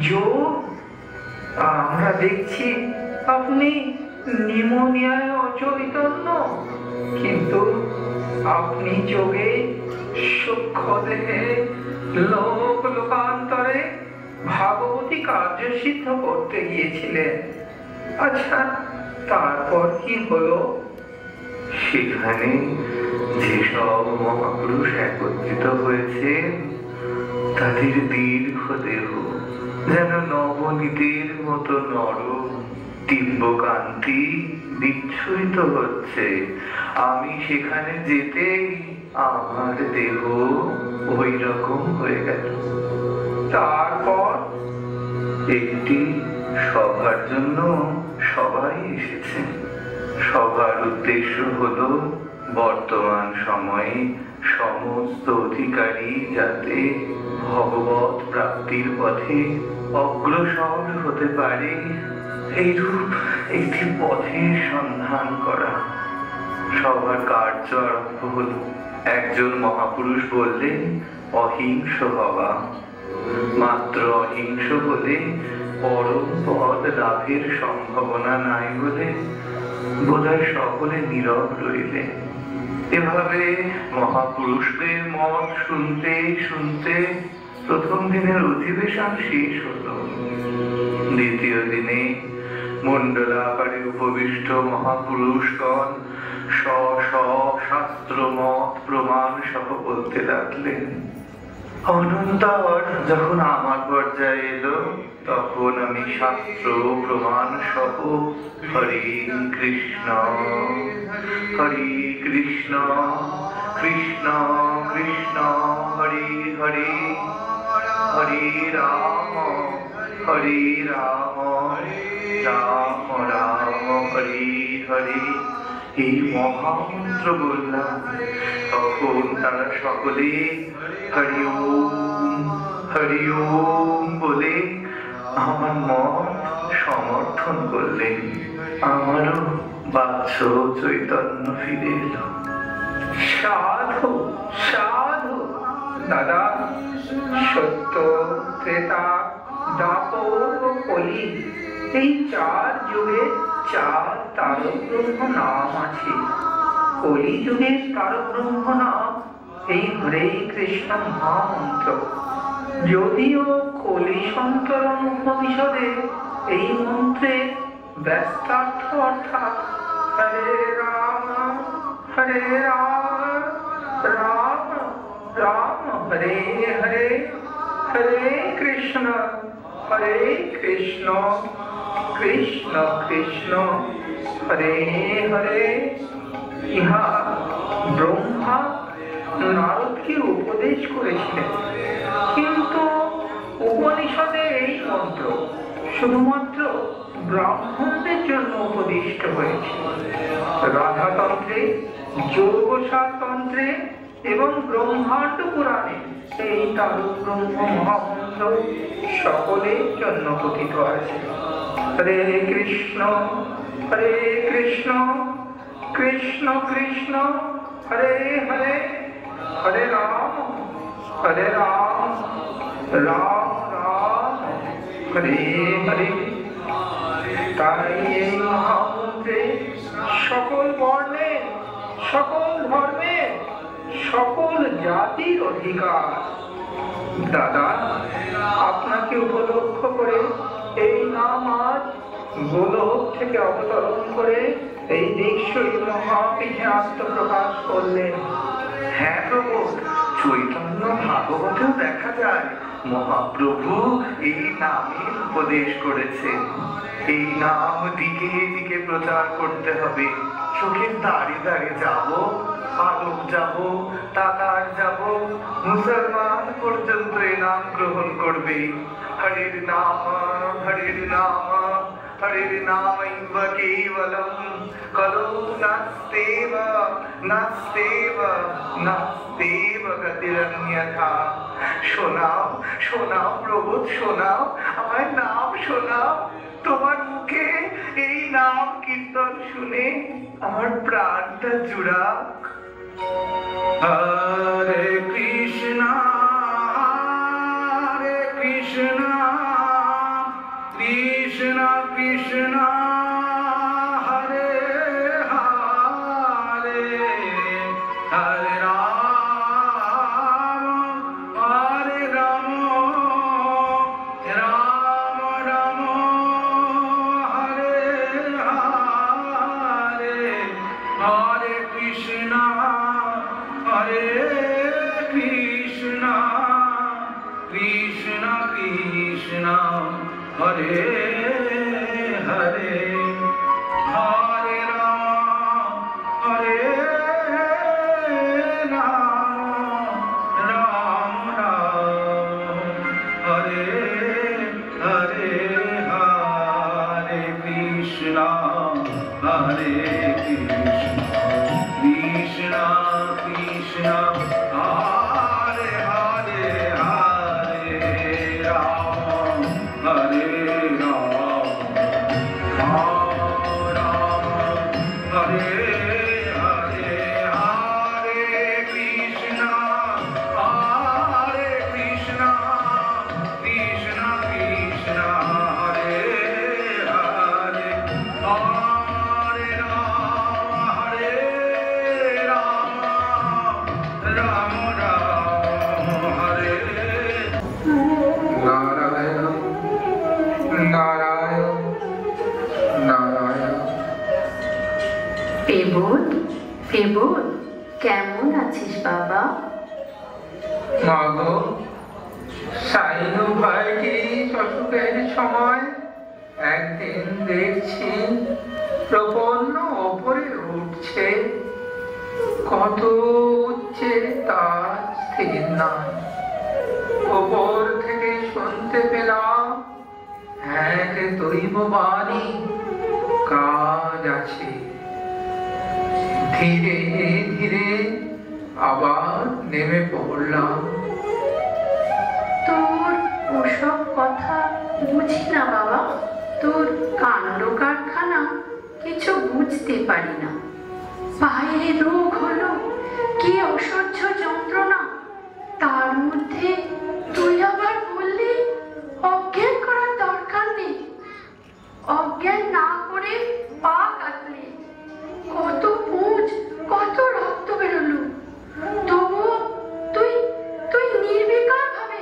যোগ। আমরা দেখছি আপনি নিউমোনিয়ায় অচৈতন্য, কিন্তু আপনি যোগে সূক্ষ্ম দেহে লোক লোকান্তরে ভাগবতী কার্য সিদ্ধ করতে গিয়েছিলেন। আচ্ছা, তারপর কি হলো? সেখানে যেসব মহাপুরুষ একত্রিত হয়েছে তাদের দীর্ঘ দেহ যেন নবনীতের মতো নরম দিব্যকান্তি বিচ্ছুরিত হচ্ছে। আমি সেখানে যেতেই আমার দেহ ওই রকম হয়ে গেল। তারপর একটি সভার জন্য সবাই এসেছে। সভার উদ্দেশ্য হলো বর্তমান সময়ে সমস্ত অধিকারী যাতে ভগবত প্রাপ্তির পথে অগ্রসর হতে পারে এইরূপ একটি পথের সন্ধান করা। সবার কার্য আরম্ভ হলো। একজন মহাপুরুষ বললেন, অহিংস হওয়া। মাত্র অহিংস হলে পরম পদ লাভের সম্ভাবনা নাই বলে বোধহয় সকলে নীরব রইলেন। এভাবে মহাপুরুষদের মত শুনতে শুনতে প্রথম দিনের অধিবেশন শেষ হলো। দ্বিতীয় দিনে মণ্ডলাকারে উপবিষ্ট মহাপুরুষগণ শাস্ত্র মত প্রমাণ সহ বলতে লাগলেন। অনন্তর যখন আমার পর্যায়ে এলো তখন আমি শাস্ত্র প্রমাণ সহ হরে কৃষ্ণ হরে কৃষ্ণ কৃষ্ণ কৃষ্ণ হরে হরে হরে রাম হরে রাম রাম রাম হরে হরে এই মহামন্ত্র বললাম। তখন তারা সকলে হরি ওম বলে আমার মত সমর্থন করলেন। আমারও বাহ্য চৈতন্য ফিরে এলো। সাধু সাধু দাদা, সত্য, ত্রেতা, দ্বাপর ও কলি, এই চার যুগে চার তারক ব্রহ্ম নাম আছে। কলি যুগের তারক ব্রহ্ম নাম এই হরে কৃষ্ণ মহামন্ত্র। যদিও কলি সন্তরণ উপনিষদে এই মন্ত্রের ব্যস্তার্থ অর্থাৎ হরে রাম রাম রাম হরে হরে হরে কৃষ্ণ কৃষ্ণ কৃষ্ণ হরে হরে। ইহা ব্রহ্মা নারদকে উপদেশ করেছিলেন, কিন্তু উপনিষদে এই মন্ত্র শুধুমাত্র ব্রাহ্মণদের জন্য উপদিষ্ট হয়েছে। রাধাতন্ত্রে, যোগসারতন্ত্রে এবং ব্রহ্মাণ্ড পুরাণে এই তারক ব্রহ্ম মহামন্ত্র সকলের জন্য কথিত আছে। হরে কৃষ্ণ কৃষ্ণ কৃষ্ণ হরে হরে হরে রাম রাম রাম হরে হরে। তাই এই মহামন্ত্রে সকল বর্ণের, সকল ধর্মের, সকল জাতির অধিকার। দাদা, আপনাকে উপলক্ষ করে এই নাম আজ গোলক থেকে অবতরণ করে এই দীক্ষই মহাপীঠে আত্মপ্রকাশ করলেন। হ্যাঁ প্রভু, চৈতন্য ভাগবতেও দেখা যায় মহাপ্রভু এই নামের উপদেশ করেছেন। এই নাম দিকে দিকে প্রচার করতে হবে। চোখের দাঁড়িয়ে দাঁড়িয়ে যাব, পালক যাব, তাতার যাব, মুসলমান পর্যন্ত এই নাম গ্রহণ করবে। হরির নাম হরির নাম হরির নামৈব কেবলম কলো নাস্তেব নাস্তেব নাস্তেব গতিরন্যথা। শোনাও শোনাও প্রভু, শোনাও আমার নাম শোনাও। তোমার মুখে এই নাম কীর্তন শুনে আমার প্রাণটা জুড়াক। হরে কৃষ্ণ কৃষ্ণ কৃষ্ণ হরে হরে হরে রাম রাম রাম হরে হরে কৃষ্ণ কৃষ্ণ হরে হরে হরে রাম হরে রাম রাম রাম হরে হরে হরে কৃষ্ণ হরে কৃষ্ণ কৃষ্ণ কৃষ্ণ হরে হরে হরে রাম হরে রাম রাম হরে হরে হরে কৃষ্ণ কৃষ্ণ কৃষ্ণ হরে হরে হরে রাম রাম রাম হরে নারায়ণ নারায়ণ নারায়ণ। পেবুল পেবুল, কেমন আছিস বাবা? মাগো, সাইনু ভাইটি অসুখের সময় একদিন দেখছি প্রপন্ন ওপরে উঠছে, কত উচ্চে তার স্থির নয়। ওপর থেকে শুনতে পেলাম এক দৈব বাণী, কাজ আছে। ধীরে ধীরে আবার নেমে পড়লাম। তোর ওসব কথা বুঝি না বাবা, তোর কাণ্ড কারখানা কিছু বুঝতে পারি না। পায়ে রোগ হলো, কি অসহ্য যন্ত্রণা, তার মধ্যে তুই আবার বললি অজ্ঞান করার দরকার নেই। অজ্ঞান না করে পা কাটলে কত পুঁজ, কত রক্ত বেরোলো, তবুও তুই তুই নির্বিকার ভাবে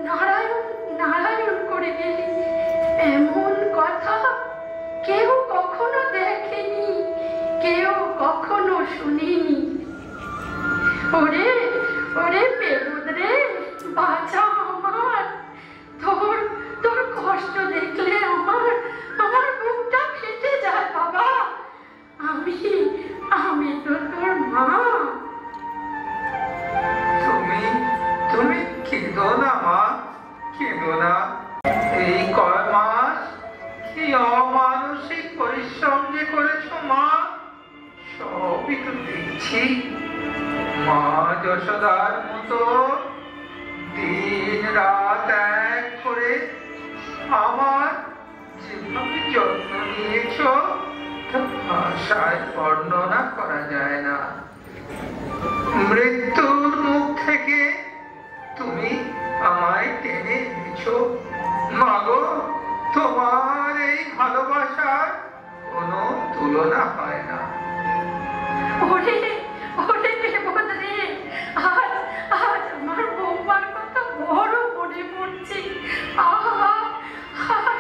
নারায়ণ নারায়ণ করে গেলি। এমন কথা কেউ কখনো দেখেনি, কেউ কখনো শুনিনি। ওরে ওরে পেবুদ রে, বাঁচা আমার। তোর তোর কষ্ট দেখলে আমার আমার বুকটা ফেটে যায় বাবা। আমি আমি তো তোর মা। তুমি তুমি কেঁদো না মা, কেঁদো না। এই কয় মাস কি অমানসিক পরিশ্রম যে করেছো মা, সবই তো দেখছি। মা যশোদার মতো দিন রাত এক করে আমার যেভাবে যত্ন নিয়েছো তা ভাষায় বর্ণনা করা যায় না। মৃত্যুর মুখ থেকে তুমি আমায় টেনে এনেছো। মাগো, তোমার এই ভালোবাসার কোনো তুলনা হয় না। ওরে ওরে পেবুদ রে, আজ আজ আমার বৌমার কথা বড় মনে পড়ছে। আহা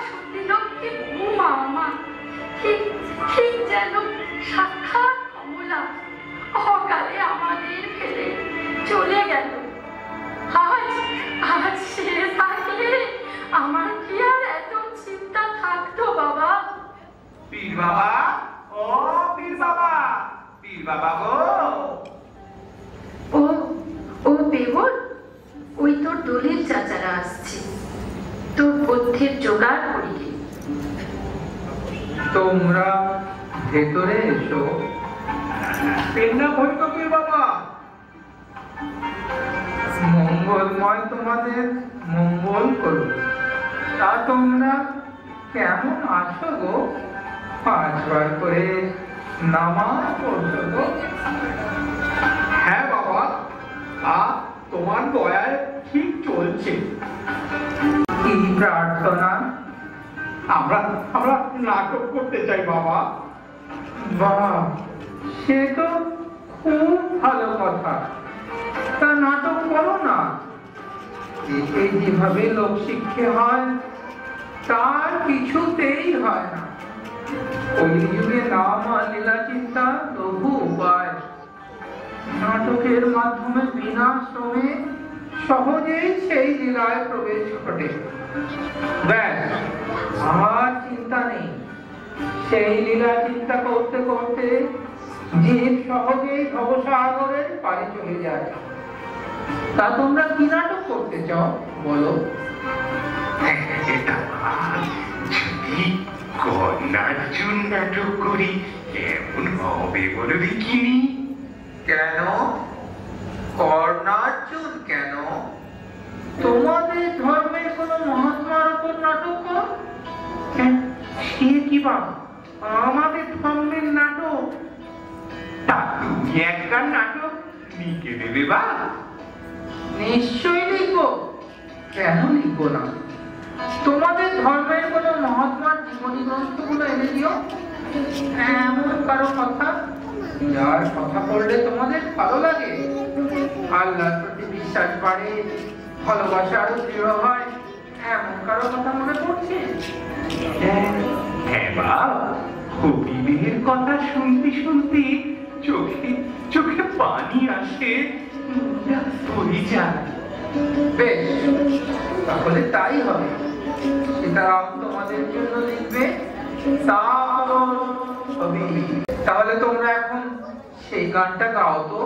সত্যি লক্ষ্মী বৌমা আমার, ঠিক ঠিক যেন সাক্ষাৎ কমলা, অকালে আমাদের ফেলে চলে গেল। আজ আজ সে থাকলে আমার কি আর এত চিন্তা থাকতো বাবা? পীর বাবা, ও পীর বাবা, পীর বাবা গো। ও ও পেবুল, ওই তোর দলিল চাচারা আসছে, তোর পথ্যের জোগাড় করিয়ে। তোমরা ভেতরে এসো। পেন্না ভৈরব পীর বাবা, মঙ্গলময় তোমাদের মঙ্গল করুন। তা তোমরা কেমন আছো গো? 5 বার করে নামাজ পড়ছো গো? হ্যাঁ বাবা, তোমার দয়ায় ঠিক চলছে। কি প্রার্থনা? আমরা আমরা নাটক করতে চাই বাবা। বাহ, সে তো খুব ভালো কথা। তা নাটক করো না। এই যেভাবে লোক শিক্ষা হয় তার কিছুতেই হয় না। ওই যুগে নাম আর লীলা চিন্তা বহু উপায়। নাটকের মাধ্যমে বিনা শ্রমে সহজেই সেই লীলায় প্রবেশ ঘটে। ব্যাস, আর চিন্তা নেই। সেই লীলা চিন্তা করতে করতে জীব সহজেই ভবসাগরের পারে চলে যায়। তা তোমরা কি নাটক করতে চাও বলো? যদি কর্ণার্জুন নাটক করি কেমন হবে বলো দেখিনি? কেন কর্ণার্জুন? কেন তোমাদের ধর্মের কোন মহাত্মার উপর নাটক কর? সে কি বা আমাদের ধর্মের নাটক? তা তুমি একটা নাটক লিখে দেবে বা? নিশ্চয়ই লিখবো, কেন লিখবো না। তোমাদের ধর্মের কোন মহাত্মার জীবনী গ্রন্থগুলো এনে দিও। এমন কারো কথা যার কথা পড়লে তোমাদের ভালো লাগে, আল্লাহর প্রতি বিশ্বাস বাড়ে, ভালোবাসা আরো দৃঢ় হয়, এমন কারো কথা মনে পড়ছে? হ্যাঁ বাবা, কবিদের কথা শুনতে শুনতে চোখে চোখে পানি আসে, পড়ে যায়। বেশ, তাহলে তাই হবে। সীতারাম তোমাদের জন্য লিখবে, তাহলে তোমরা এখন সেই গানটা গাও তো।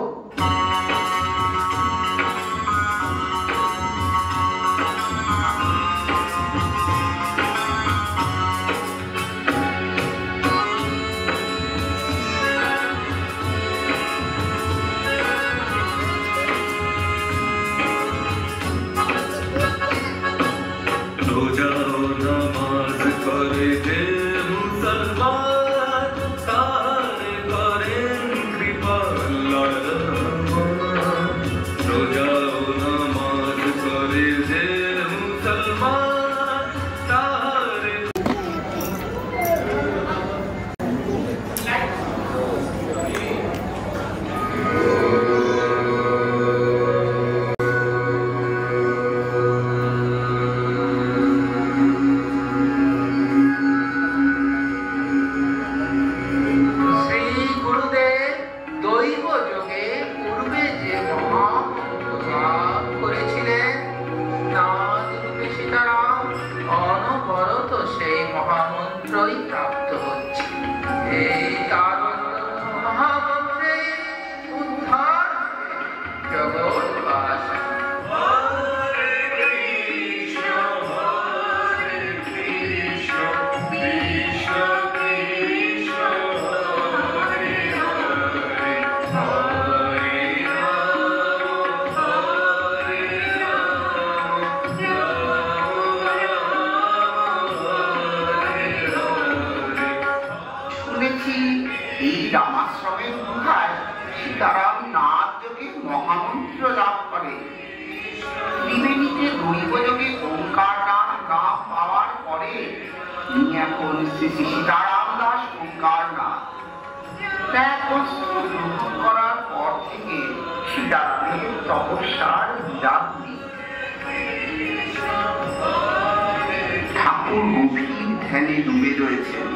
ঠাকুর গভীর ধ্যানে ডুবে রয়েছেন।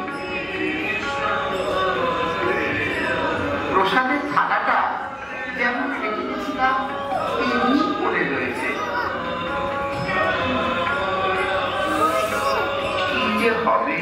প্রসাদের থালাটা যেমন রেখেছিলাম তেমনি পড়ে রয়েছে। কি যে হবে?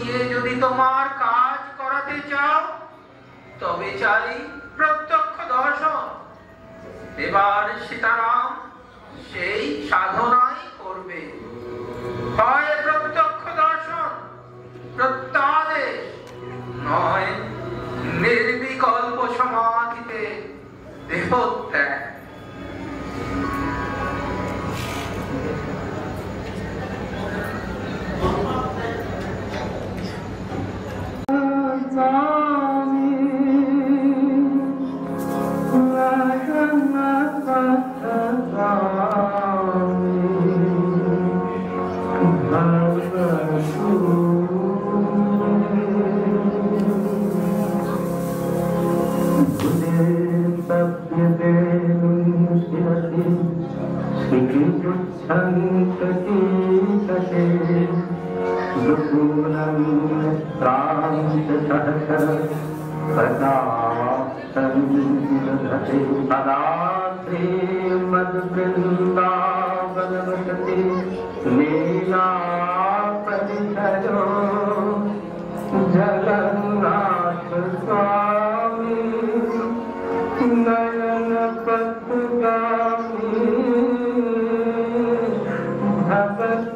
দিয়ে যদি তোমার কাজ করাতে চাও তবে চাই প্রত্যক্ষ দর্শন। এবার সীতারাম সেই সাধনাই করবে। হয় প্রত্যক্ষ দর্শন, প্রত্যাদেশ, নয় নির্বিকল্প সমাধিতে দেহত্যাগ। जगन्नाथ स्वामी नयन पथगामी भगत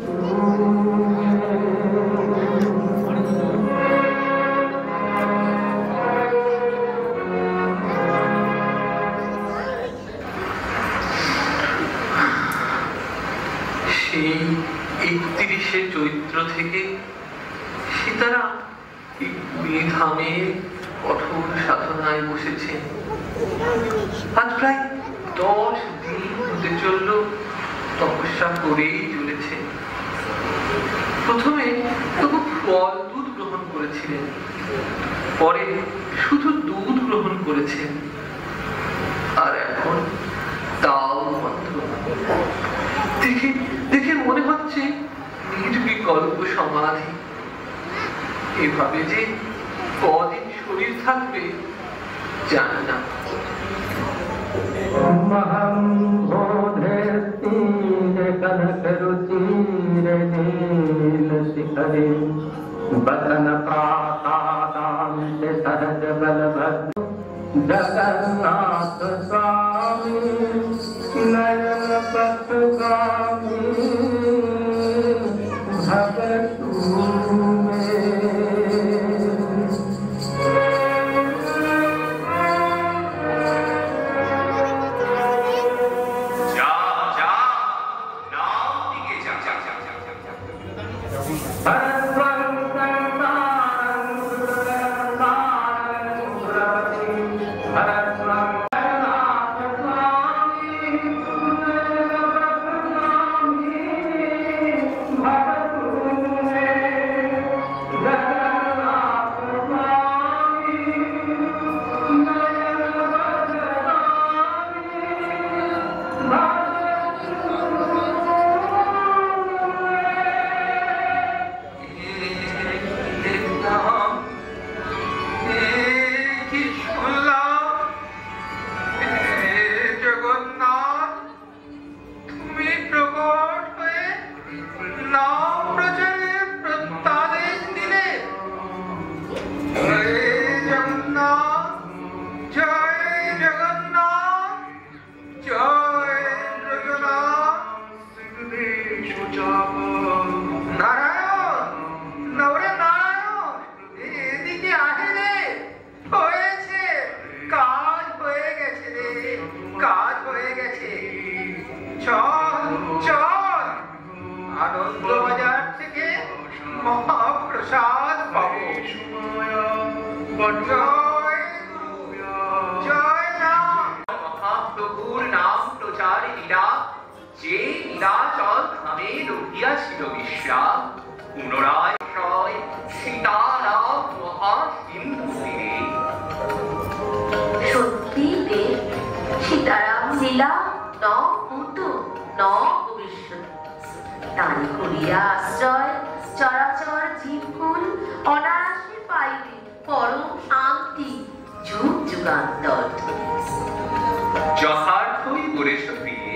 সেই 31শে চৈত্র থেকে সীতারাম ধামের কঠোর সাধনায় বসেছেন। আজ প্রায় 10 দিন হতে চলল তপস্যা করেই চলেছে। প্রথমে তবু ফল দুধ গ্রহণ করেছিলেন, পরে শুধু দুধ গ্রহণ করেছেন, আর এখন তাও বন্ধ। দেখে দেখে মনে হচ্ছে নির্বিকল্প সমাধি। এভাবে যে কদিন শরীর থাকবে জানি না। जगन्नाथ स्वामी नयन पथगामी भगत যথার্থই বলেছ প্রিয়ে,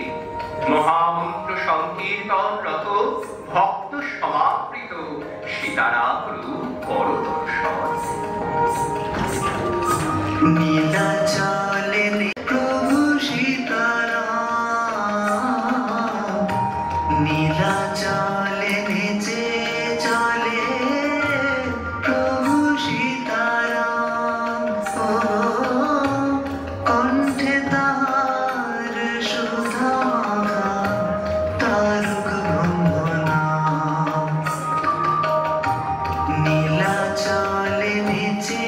মহামন্ত্র সংকীর্তনরত ভক্ত সমাবৃত সীতারাম রূপ নীলাচলে প্রভু সীতারাম, নীলাচলে নেচে চলে প্রভু সীতারাম। ও কণ্ঠে তাহার সুধা মাখা তারক ব্রহ্মনাম। নীলাচলে নেচে